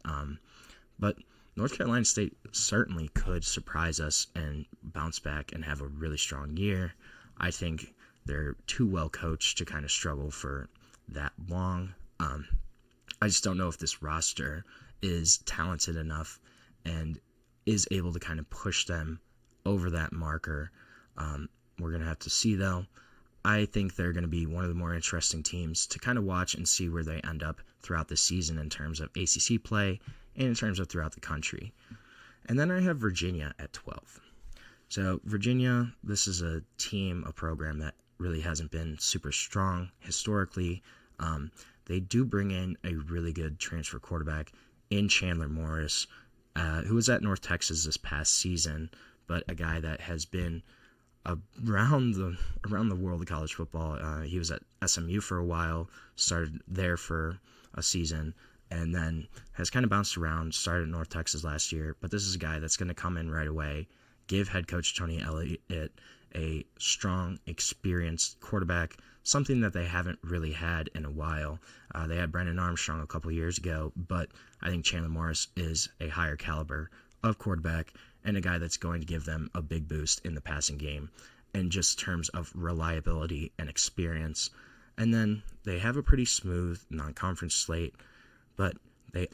But North Carolina State certainly could surprise us and bounce back and have a really strong year. I think they're too well coached to kind of struggle for that long. I just don't know if this roster is talented enough and is able to kind of push them over that marker. We're going to have to see, though. I think they're going to be one of the more interesting teams to kind of watch and see where they end up throughout the season in terms of ACC play and in terms of throughout the country. And then I have Virginia at 12. So Virginia, this is a team, a program that really hasn't been super strong historically. They do bring in a really good transfer quarterback in Chandler Morris, who was at North Texas this past season, but a guy that has been around the world of college football. He was at SMU for a while, started there for a season, and then has kind of bounced around, started at North Texas last year, but this is a guy that's going to come in right away, give head coach Tony Elliott a strong, experienced quarterback, something that they haven't really had in a while. They had Brennan Armstrong a couple years ago, but I think Chandler Morris is a higher caliber of quarterback and a guy that's going to give them a big boost in the passing game in just terms of reliability and experience. And then they have a pretty smooth non-conference slate, but they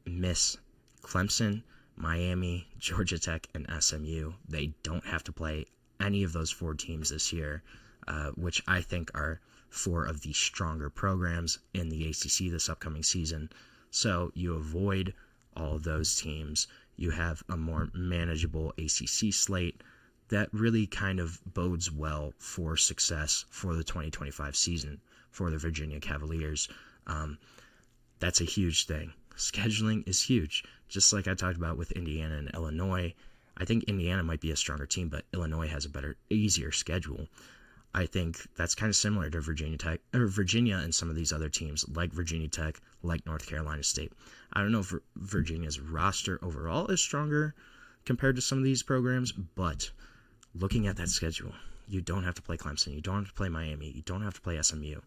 miss Clemson, Miami, Georgia Tech, and SMU. They don't have to play any of those 4 teams this year, which I think are 4 of the stronger programs in the ACC this upcoming season. So you avoid all of those teams. You have a more manageable ACC slate that really kind of bodes well for success for the 2025 season for the Virginia Cavaliers. That's a huge thing. Scheduling is huge. Just like I talked about with Indiana and Illinois, I think Indiana might be a stronger team, but Illinois has a easier schedule. I think that's kind of similar to Virginia Tech, or Virginia and some of these other teams like Virginia Tech, like North Carolina State. I don't know if Virginia's roster overall is stronger compared to some of these programs, but looking at that schedule, you don't have to play Clemson, you don't have to play Miami, you don't have to play SMU.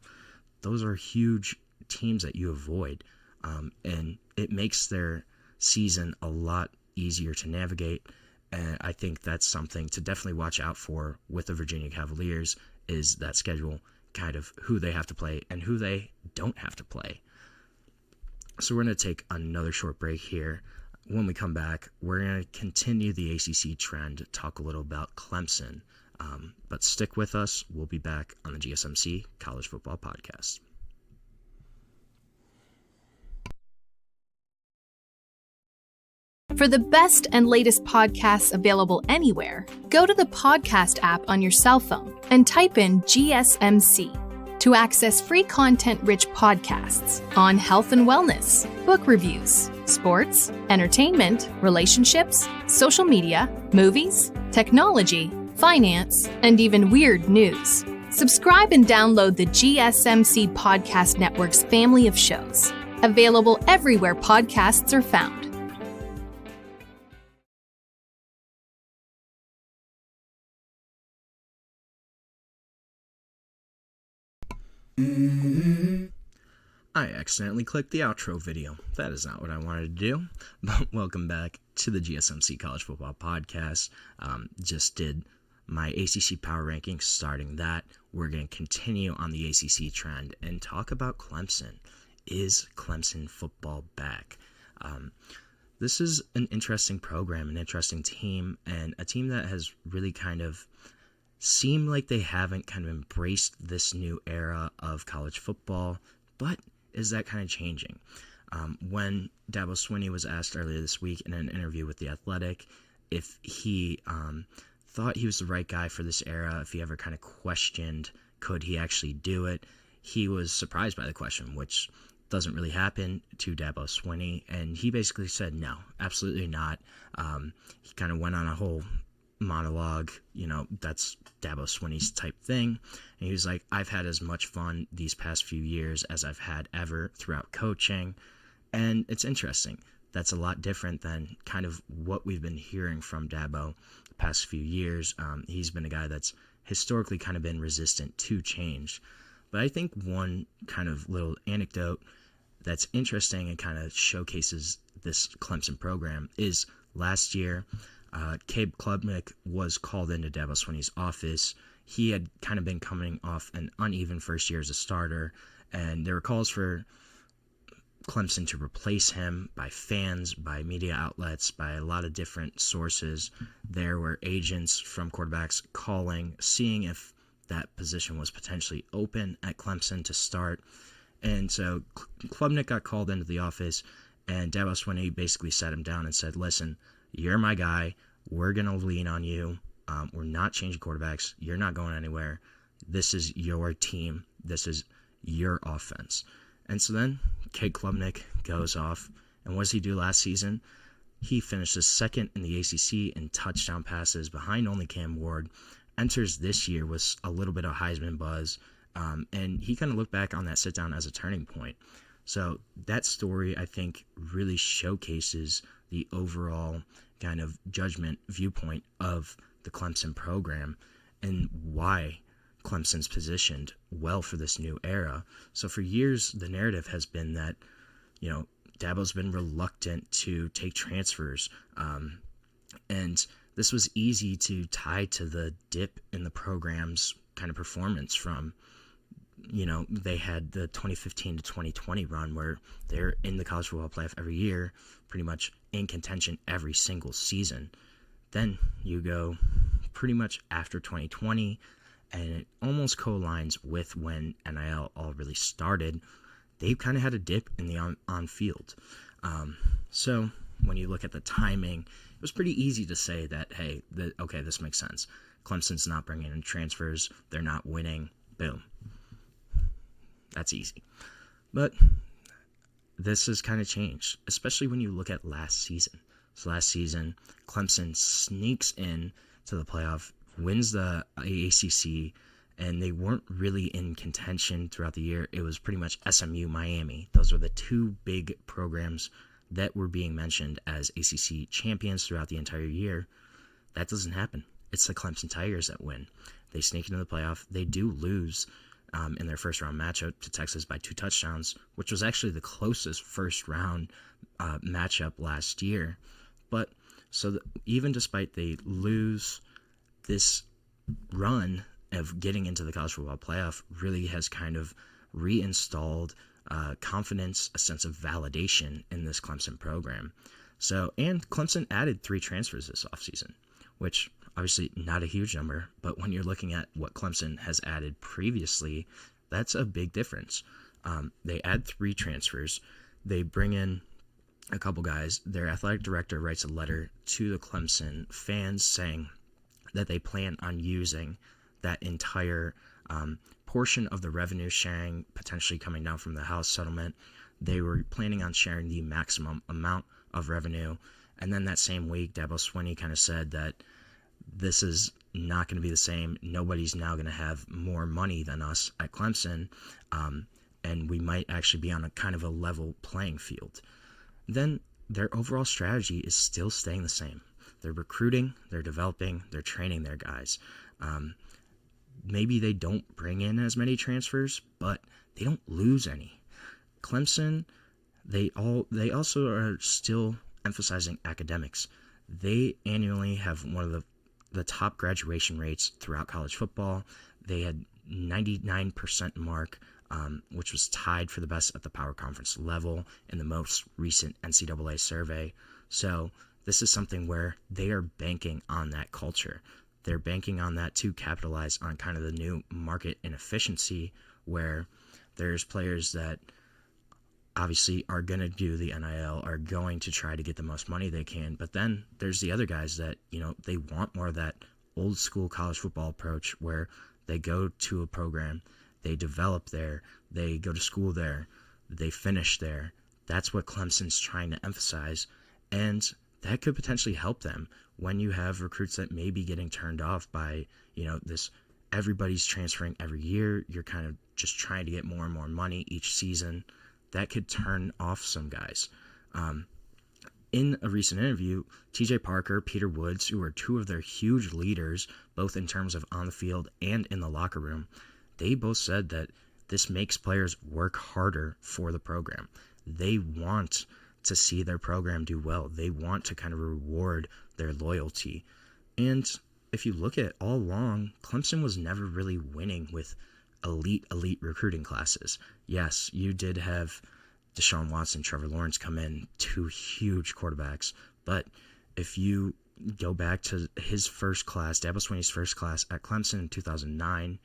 Those are huge teams that you avoid, and it makes their season a lot easier to navigate. And I think that's something to definitely watch out for with the Virginia Cavaliers, is that schedule, kind of who they have to play and who they don't have to play. So we're going to take another short break here. When we come back, we're going to continue the ACC trend, talk a little about Clemson. But stick with us. We'll be back on the GSMC College Football Podcast. For the best and latest podcasts available anywhere, go to the podcast app on your cell phone and type in GSMC to access free content-rich podcasts on health and wellness, book reviews, sports, entertainment, relationships, social media, movies, technology, finance, and even weird news. Subscribe and download the GSMC Podcast Network's family of shows, available everywhere podcasts are found. I accidentally clicked the outro video. That is not what I wanted to do. But welcome back to the GSMC College Football Podcast. Just did my ACC Power Rankings. Starting that, we're going to continue on the ACC trend and talk about Clemson. Is Clemson football back? This is an interesting program, an interesting team, and a team that has really kind of seemed like they haven't kind of embraced this new era of college football, but is that kind of changing? When Dabo Swinney was asked earlier this week in an interview with The Athletic if he thought he was the right guy for this era, if he ever kind of questioned could he actually do it, he was surprised by the question, which doesn't really happen to Dabo Swinney, and he basically said no, absolutely not. He kind of went on a whole monologue, that's Dabo Swinney's type thing, and he was like, I've had as much fun these past few years as I've had ever throughout coaching. And it's interesting, that's a lot different than kind of what we've been hearing from Dabo the past few years. He's been a guy that's historically kind of been resistant to change. But I think one kind of little anecdote that's interesting and kind of showcases this Clemson program is last year, Cade Klubnik was called into Dabo Swinney's office. He had kind of been coming off an uneven first year as a starter, and there were calls for Clemson to replace him by fans, by media outlets, by a lot of different sources. There were agents from quarterbacks calling, seeing if that position was potentially open at Clemson to start. And so Klubnik got called into the office, and Dabo Swinney basically sat him down and said, listen, you're my guy. We're going to lean on you. We're not changing quarterbacks. You're not going anywhere. This is your team. This is your offense. And so then Cade Klubnik goes off. And what does he do last season? He finishes second in the ACC in touchdown passes behind only Cam Ward. Enters this year with a little bit of Heisman buzz. And he kind of looked back on that sit down as a turning point. So that story, I think, really showcases the overall kind of judgment viewpoint of the Clemson program and why Clemson's positioned well for this new era. So for years, the narrative has been that, Dabo's been reluctant to take transfers. And this was easy to tie to the dip in the program's kind of performance from, they had the 2015 to 2020 run where they're in the college football playoff every year, pretty much in contention every single season. Then you go pretty much after 2020, and it almost co-aligns with when NIL all really started. They've kind of had a dip in the on-field. So when you look at the timing, it was pretty easy to say that, hey, okay, this makes sense. Clemson's not bringing in transfers. They're not winning. Boom. That's easy. But this has kind of changed, especially when you look at last season. So last season, Clemson sneaks in to the playoff, wins the ACC, and they weren't really in contention throughout the year. It was pretty much SMU, Miami. Those were the two big programs that were being mentioned as ACC champions throughout the entire year. That doesn't happen. It's the Clemson Tigers that win. They sneak into the playoff. They do lose in their first round matchup to Texas by 2 touchdowns, which was actually the closest first round matchup last year. But so even despite they lose, this run of getting into the college football playoff really has kind of reinstalled confidence, a sense of validation in this Clemson program. So, and Clemson added 3 transfers this offseason, which obviously not a huge number, but when you're looking at what Clemson has added previously, that's a big difference. They add 3 transfers. They bring in a couple guys. Their athletic director writes a letter to the Clemson fans saying that they plan on using that entire portion of the revenue sharing potentially coming down from the House settlement. They were planning on sharing the maximum amount of revenue. And then that same week, Dabo Swinney kind of said that this is not going to be the same. Nobody's now going to have more money than us at Clemson, and we might actually be on a kind of a level playing field. Then their overall strategy is still staying the same. They're recruiting, they're developing, they're training their guys. Maybe they don't bring in as many transfers, but they don't lose any. Clemson, they also are still emphasizing academics. They annually have one of the top graduation rates throughout college football. They had 99% mark, which was tied for the best at the power conference level in the most recent NCAA survey. So this is something where they are banking on that culture. They're banking on that to capitalize on kind of the new market inefficiency where there's players that obviously are going to do the NIL, are going to try to get the most money they can. But then there's the other guys that, they want more of that old school college football approach where they go to a program, they develop there, they go to school there, they finish there. That's what Clemson's trying to emphasize. And that could potentially help them when you have recruits that may be getting turned off by, this everybody's transferring every year. You're kind of just trying to get more and more money each season. That could turn off some guys. In a recent interview, TJ Parker, Peter Woods, who are 2 of their huge leaders, both in terms of on the field and in the locker room, they both said that this makes players work harder for the program. They want to see their program do well. They want to kind of reward their loyalty. And if you look at it all along, Clemson was never really winning with elite recruiting classes. Yes, you did have Deshaun Watson, Trevor Lawrence come in, 2 huge quarterbacks. But if you go back to his first class, Dabo Swinney's first class at Clemson in 2009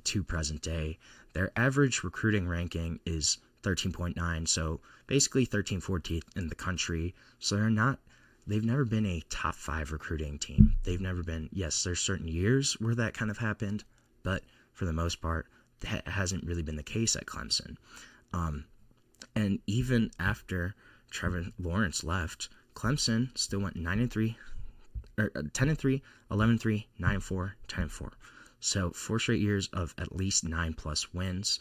to present day, their average recruiting ranking is 13.9, so basically 13th, 14th in the country. So they've never been a top 5 recruiting team. They've never been, yes, there's certain years where that kind of happened, but for the most part, that hasn't really been the case at Clemson. And even after Trevor Lawrence left, Clemson still went 10-3, 11-3, 9-4, 10-4. So 4 straight years of at least 9+ wins.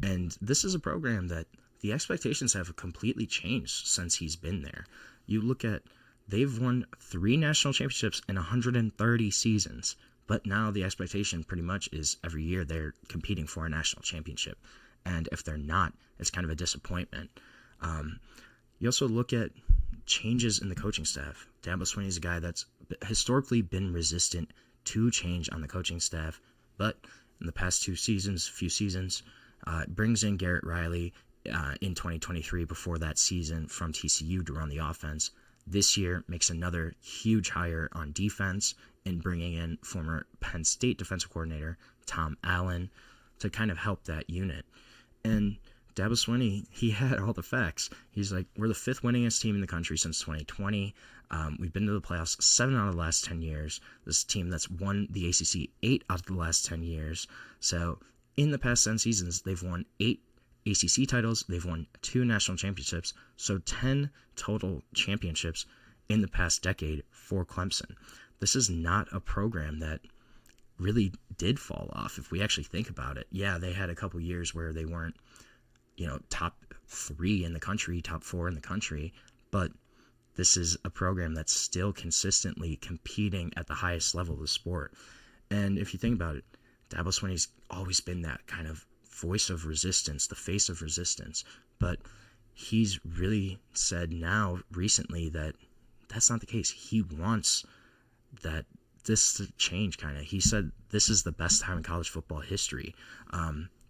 And this is a program that the expectations have completely changed since he's been there. You look at, they've won 3 national championships in 130 seasons, but now the expectation pretty much is every year they're competing for a national championship. And if they're not, it's kind of a disappointment. You also look at changes in the coaching staff. Dabo Swinney is a guy that's historically been resistant to change on the coaching staff, but in the past few seasons, brings in Garrett Riley in 2023 before that season from TCU to run the offense. This year makes another huge hire on defense in bringing in former Penn State defensive coordinator Tom Allen to kind of help that unit. And Dabo Swinney, he had all the facts. He's like, we're the 5th winningest team in the country since 2020. We've been to the playoffs 7 out of the last 10 years. This team that's won the ACC 8 out of the last 10 years. So in the past 10 seasons, they've won 8 ACC titles. They've won 2 national championships. So 10 total championships in the past decade for Clemson. This is not a program that really did fall off if we actually think about it. Yeah, they had a couple years where they weren't, top 3 in the country, top 4 in the country, but this is a program that's still consistently competing at the highest level of the sport. And if you think about it, Dabo Swinney's always been that kind of voice of resistance, the face of resistance, but he's really said now recently that that's not the case. He wants that this to change, kind of. He said this is the best time in college football history.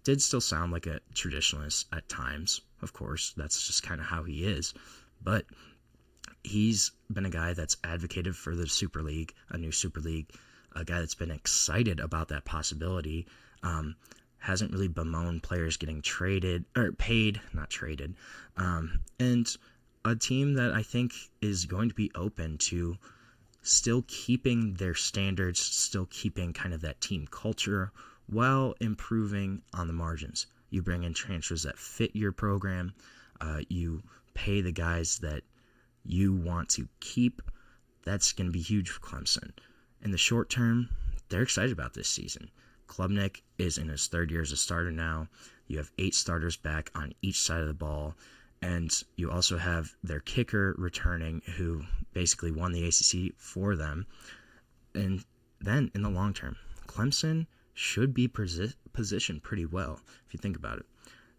Did still sound like a traditionalist at times, of course. That's just kind of how he is. But he's been a guy that's advocated for the Super League, a new Super League, a guy that's been excited about that possibility. Hasn't really bemoaned players getting paid, not traded. And a team that I think is going to be open to still keeping their standards, still keeping kind of that team culture while improving on the margins. You bring in transfers that fit your program. You pay the guys that you want to keep. That's going to be huge for Clemson. In the short term, they're excited about this season. Klubnik is in his 3rd year as a starter now. You have 8 starters back on each side of the ball. And you also have their kicker returning, who basically won the ACC for them. And then in the long term, Clemson should be positioned pretty well, if you think about it.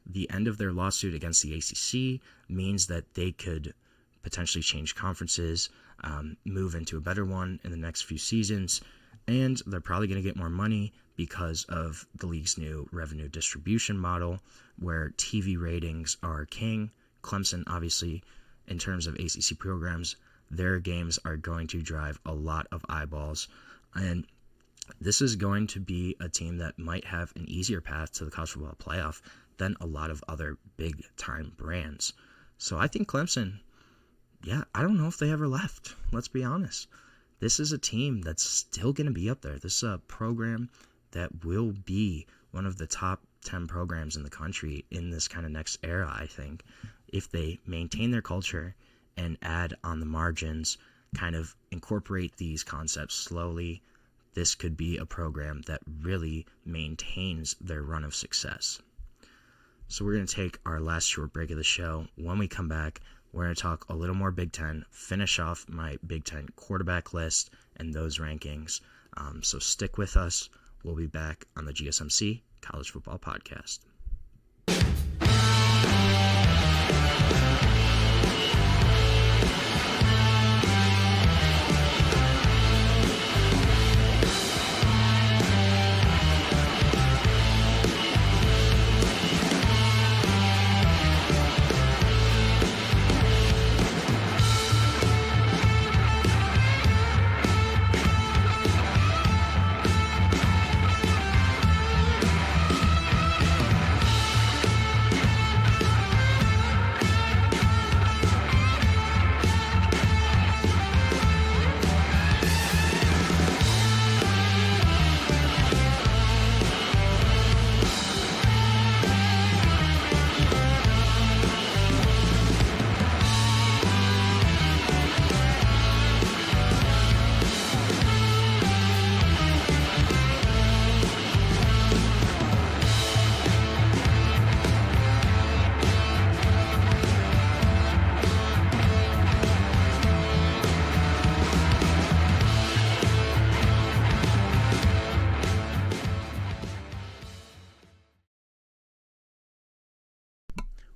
The end of their lawsuit against the ACC means that they could potentially change conferences, move into a better one in the next few seasons, and they're probably going to get more money because of the league's new revenue distribution model, where TV ratings are king. Clemson, obviously, in terms of ACC programs, their games are going to drive a lot of eyeballs. And this is going to be a team that might have an easier path to the college football playoff than a lot of other big-time brands. So I think Clemson, I don't know if they ever left. Let's be honest. This is a team that's still going to be up there. This is a program that will be one of the top 10 programs in the country in this kind of next era, I think, if they maintain their culture and add on the margins, kind of incorporate these concepts slowly. This could be a program that really maintains their run of success. So we're going to take our last short break of the show. When we come back, we're going to talk a little more Big Ten, finish off my Big Ten quarterback list and those rankings. So stick with us. We'll be back on the GSMC College Football Podcast.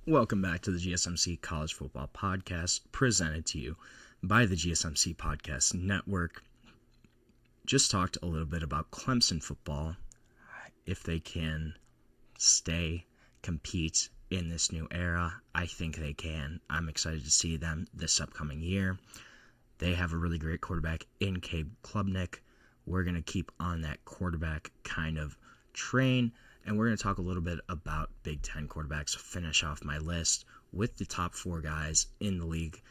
Welcome back to the GSMC College Football Podcast, presented to you by the GSMC Podcast Network. Just talked a little bit about Clemson football, if they can stay, compete in this new era. I think they can. I'm excited to see them this upcoming year. They have a really great quarterback in Cade Klubnik. We're going to keep on that quarterback kind of train, and we're going to talk a little bit about Big Ten quarterbacks, finish off my list with the top 4 guys in the league,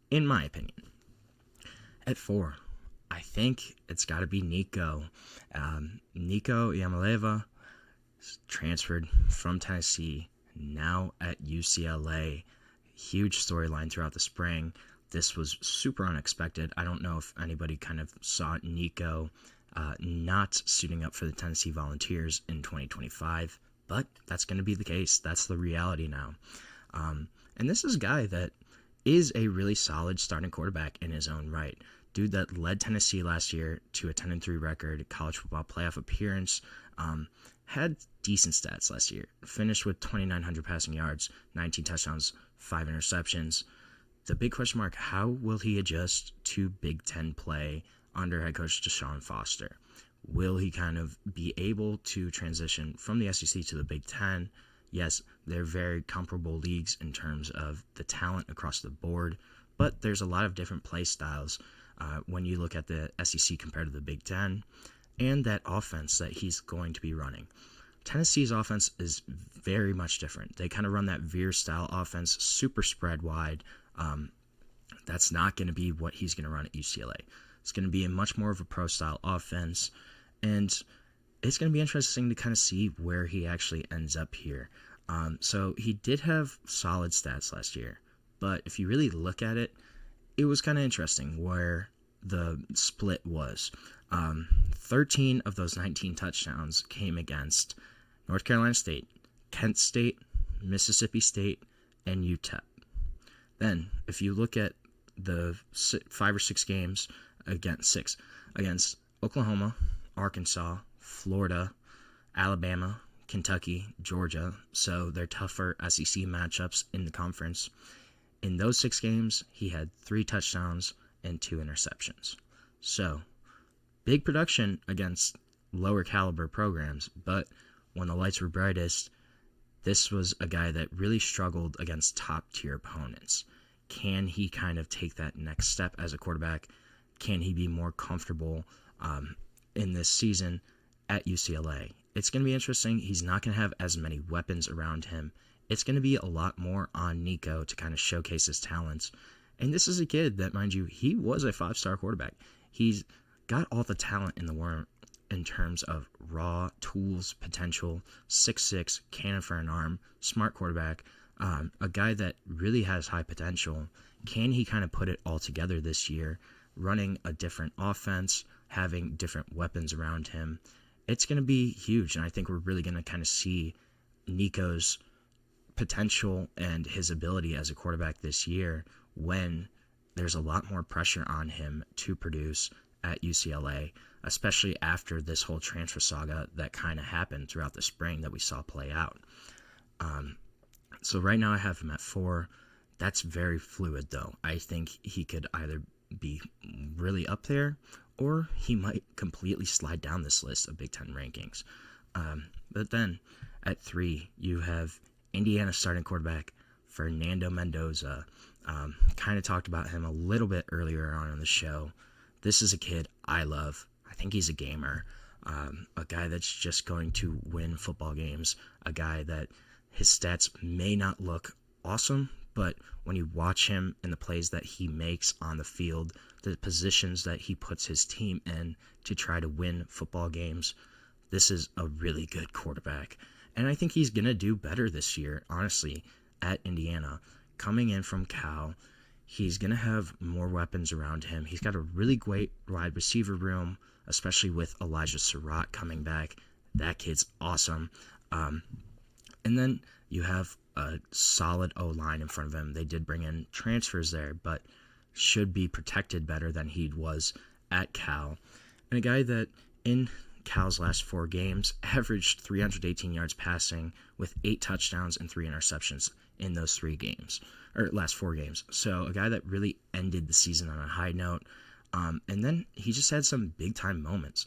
in my opinion. At 4, I think it's got to be Nico. Nico Yamaleva transferred from Tennessee, now at UCLA. Huge storyline throughout the spring. This was super unexpected. I don't know if anybody kind of saw Nico not suiting up for the Tennessee Volunteers in 2025, but that's going to be the case. That's the reality now. And this is a guy that is a really solid starting quarterback in his own right. Dude that led Tennessee last year to a 10-3 record, college football playoff appearance, had decent stats last year. Finished with 2,900 passing yards, 19 touchdowns, 5 interceptions. The big question mark, how will he adjust to Big Ten play under head coach Deshaun Foster? Will he kind of be able to transition from the SEC to the Big Ten? Yes, they're very comparable leagues in terms of the talent across the board, but there's a lot of different play styles when you look at the SEC compared to the Big Ten, and that offense that he's going to be running. Tennessee's offense is very much different. They kind of run that veer-style offense, super spread wide. That's not going to be what he's going to run at UCLA. It's going to be a much more of a pro-style offense, and it's going to be interesting to kind of see where he actually ends up here. So he did have solid stats last year, but if you really look at it, it was kind of interesting where the split was. 13 of those 19 touchdowns came against North Carolina State, Kent State, Mississippi State, and UTEP. Then, if you look at the 5 or 6 games against Oklahoma, Arkansas, Florida, Alabama, Kentucky, Georgia, so they're tougher SEC matchups in the conference. In those 6 games, he had 3 touchdowns and 2 interceptions. So, big production against lower caliber programs, but when the lights were brightest, this was a guy that really struggled against top-tier opponents. Can he kind of take that next step as a quarterback? Can he be more comfortable in this season at UCLA? It's going to be interesting. He's not going to have as many weapons around him. It's going to be a lot more on Nico to kind of showcase his talents. And this is a kid that, mind you, he was a 5-star quarterback. He's got all the talent in the world in terms of raw tools, potential, 6'6", cannon for an arm, smart quarterback, a guy that really has high potential. Can he kind of put it all together this year, running a different offense, having different weapons around him? It's going to be huge, and I think we're really going to kind of see Nico's potential and his ability as a quarterback this year when there's a lot more pressure on him to produce at UCLA, especially after this whole transfer saga that kind of happened throughout the spring that we saw play out. So right now I have him at 4. That's very fluid, though. I think he could either be really up there or he might completely slide down this list of Big Ten rankings. But then at 3, you have Indiana starting quarterback Fernando Mendoza. Kind of talked about him a little bit earlier on in the show. This is a kid I love. I think he's a gamer, a guy that's just going to win football games, a guy that his stats may not look awesome, but when you watch him and the plays that he makes on the field, the positions that he puts his team in to try to win football games, this is a really good quarterback. And I think he's going to do better this year, honestly, at Indiana. Coming in from Cal, he's going to have more weapons around him. He's got a really great wide receiver room, especially with Elijah Surratt coming back. That kid's awesome. And then you have a solid O-line in front of him. They did bring in transfers there, but should be protected better than he was at Cal. And a guy that in Cal's last 4 games, averaged 318 yards passing with 8 touchdowns and 3 interceptions in those 3 games, or last 4 games. So a guy that really ended the season on a high note. And then he just had some big-time moments.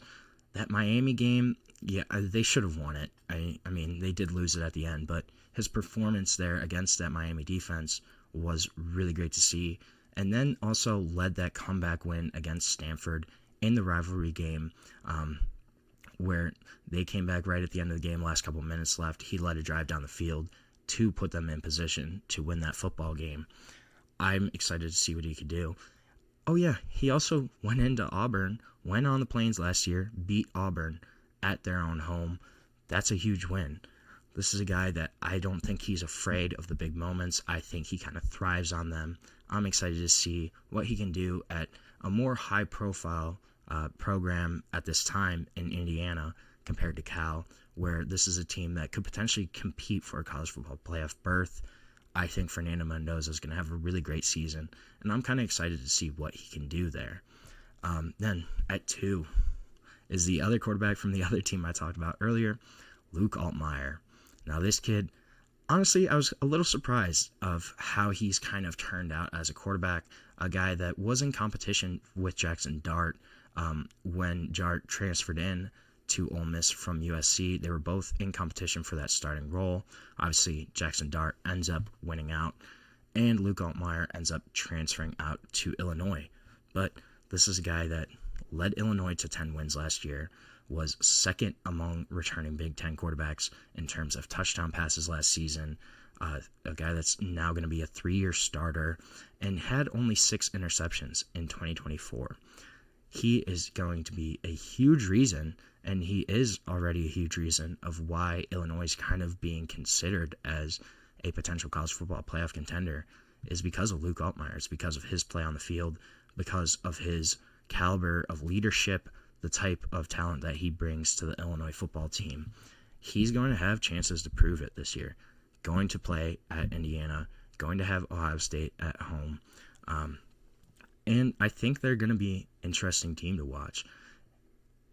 That Miami game, yeah, they should have won it. I mean, they did lose it at the end, but his performance there against that Miami defense was really great to see. And then also led that comeback win against Stanford in the rivalry game, where they came back right at the end of the game, last couple minutes left. He led a drive down the field to put them in position to win that football game. I'm excited to see what he could do. Oh yeah, he also went into Auburn, went on the Plains last year, beat Auburn at their own home. That's a huge win. This is a guy that I don't think he's afraid of the big moments. I think he kind of thrives on them. I'm excited to see what he can do at a more high-profile program at this time in Indiana compared to Cal, where this is a team that could potentially compete for a college football playoff berth. I think Fernando Mendoza is going to have a really great season, and I'm kind of excited to see what he can do there. Then at 2 is the other quarterback from the other team I talked about earlier, Luke Altmaier. Now this kid, honestly, I was a little surprised of how he's kind of turned out as a quarterback, a guy that was in competition with Jackson Dart when Dart transferred in to Ole Miss from USC. They were both in competition for that starting role. Obviously, Jackson Dart ends up winning out, and Luke Altmaier ends up transferring out to Illinois. But this is a guy that led Illinois to 10 wins last year, was second among returning Big Ten quarterbacks in terms of touchdown passes last season, a guy that's now going to be a 3-year starter, and had only 6 interceptions in 2024. He is going to be a huge reason, and he is already a huge reason of why Illinois is kind of being considered as a potential college football playoff contender, is because of Luke Altmaier. It's because of his play on the field, because of his caliber of leadership, the type of talent that he brings to the Illinois football team. He's going to have chances to prove it this year. Going to play at Indiana, going to have Ohio State at home. And I think they're going to be an interesting team to watch.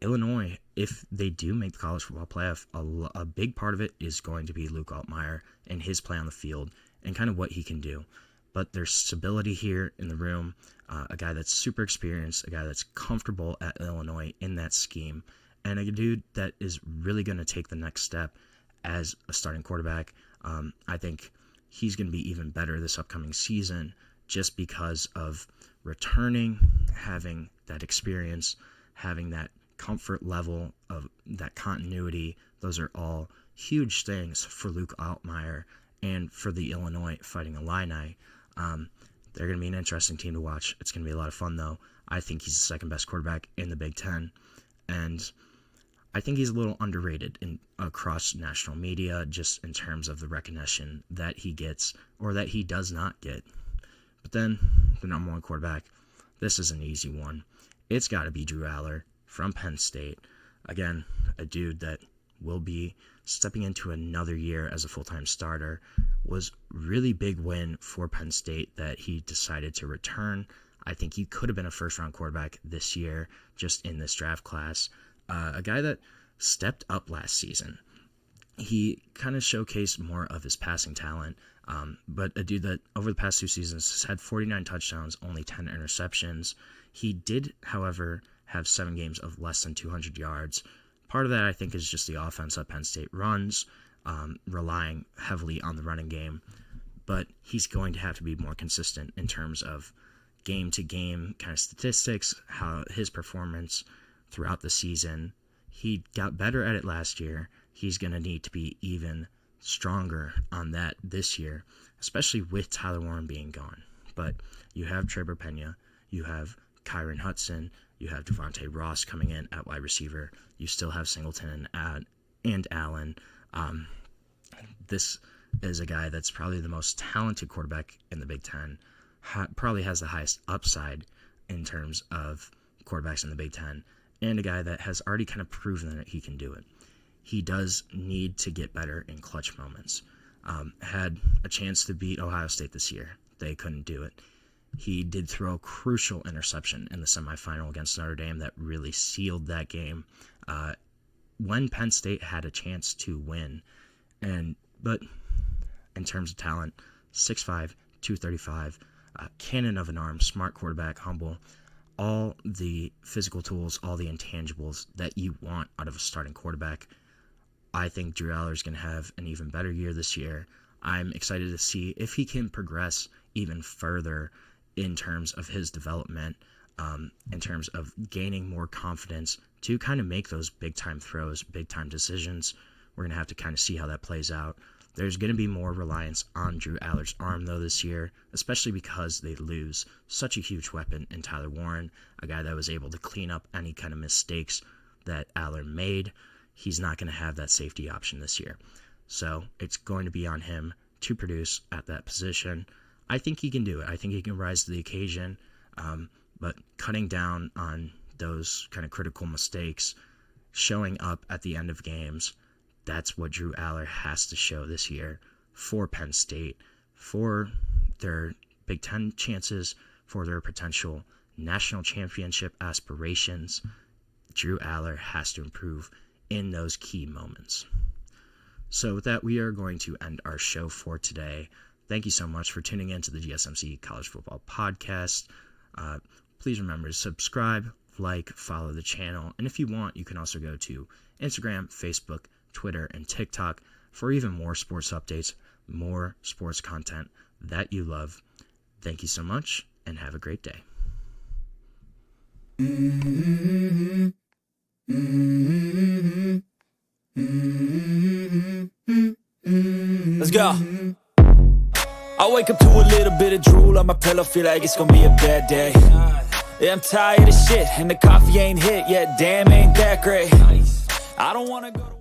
Illinois, if they do make the college football playoff, a big part of it is going to be Luke Altmaier and his play on the field and kind of what he can do. But there's stability here in the room, a guy that's super experienced, a guy that's comfortable at Illinois in that scheme, and a dude that is really going to take the next step as a starting quarterback. I think he's going to be even better this upcoming season just because of returning, having that experience, having that comfort level of that continuity. Those are all huge things for Luke Altmaier and for the Illinois Fighting Illini. They're going to be an interesting team to watch. It's going to be a lot of fun, though. I think he's the second best quarterback in the Big Ten, and I think he's a little underrated across national media just in terms of the recognition that he gets or that he does not get. But then, the number 1 quarterback, this is an easy one. It's got to be Drew Aller from Penn State. Again, a dude that will be stepping into another year as a full-time starter. Was really big win for Penn State that he decided to return. I think he could have been a first-round quarterback this year just in this draft class. A guy that stepped up last season. He kind of showcased more of his passing talent, but a dude that over the past 2 seasons has had 49 touchdowns, only 10 interceptions. He did, however, have 7 games of less than 200 yards. Part of that, I think, is just the offense that Penn State runs, relying heavily on the running game. But he's going to have to be more consistent in terms of game-to-game kind of statistics, how his performance throughout the season. He got better at it last year. He's going to need to be even stronger on that this year, especially with Tyler Warren being gone. But you have Trevor Pena, you have Kyron Hudson, you have Devontae Ross coming in at wide receiver. You still have Singleton and Allen. This is a guy that's probably the most talented quarterback in the Big Ten, probably has the highest upside in terms of quarterbacks in the Big Ten, and a guy that has already kind of proven that he can do it. He does need to get better in clutch moments. Had a chance to beat Ohio State this year. They couldn't do it. He did throw a crucial interception in the semifinal against Notre Dame that really sealed that game. when Penn State had a chance to win, but in terms of talent, 6'5", 235, cannon of an arm, smart quarterback, humble, all the physical tools, all the intangibles that you want out of a starting quarterback. I think Drew Aller is going to have an even better year this year. I'm excited to see if he can progress even further in terms of his development, in terms of gaining more confidence to kind of make those big-time throws, big-time decisions. We're going to have to kind of see how that plays out. There's going to be more reliance on Drew Aller's arm, though, this year, especially because they lose such a huge weapon in Tyler Warren, a guy that was able to clean up any kind of mistakes that Aller made. He's not going to have that safety option this year. So it's going to be on him to produce at that position. I think he can do it. I think he can rise to the occasion, but cutting down on those kind of critical mistakes, showing up at the end of games, that's what Drew Aller has to show this year for Penn State, for their Big Ten chances, for their potential national championship aspirations. Drew Aller has to improve in those key moments. So with that, we are going to end our show for today. Thank you so much for tuning in to the GSMC College Football Podcast. Please remember to subscribe, like, follow the channel. And if you want, you can also go to Instagram, Facebook, Twitter, and TikTok for even more sports updates, more sports content that you love. Thank you so much, and have a great day. Let's go. I wake up to a little bit of drool on my pillow, feel like it's gonna be a bad day. Yeah, I'm tired of shit, and the coffee ain't hit yet, damn, ain't that great. I don't wanna go to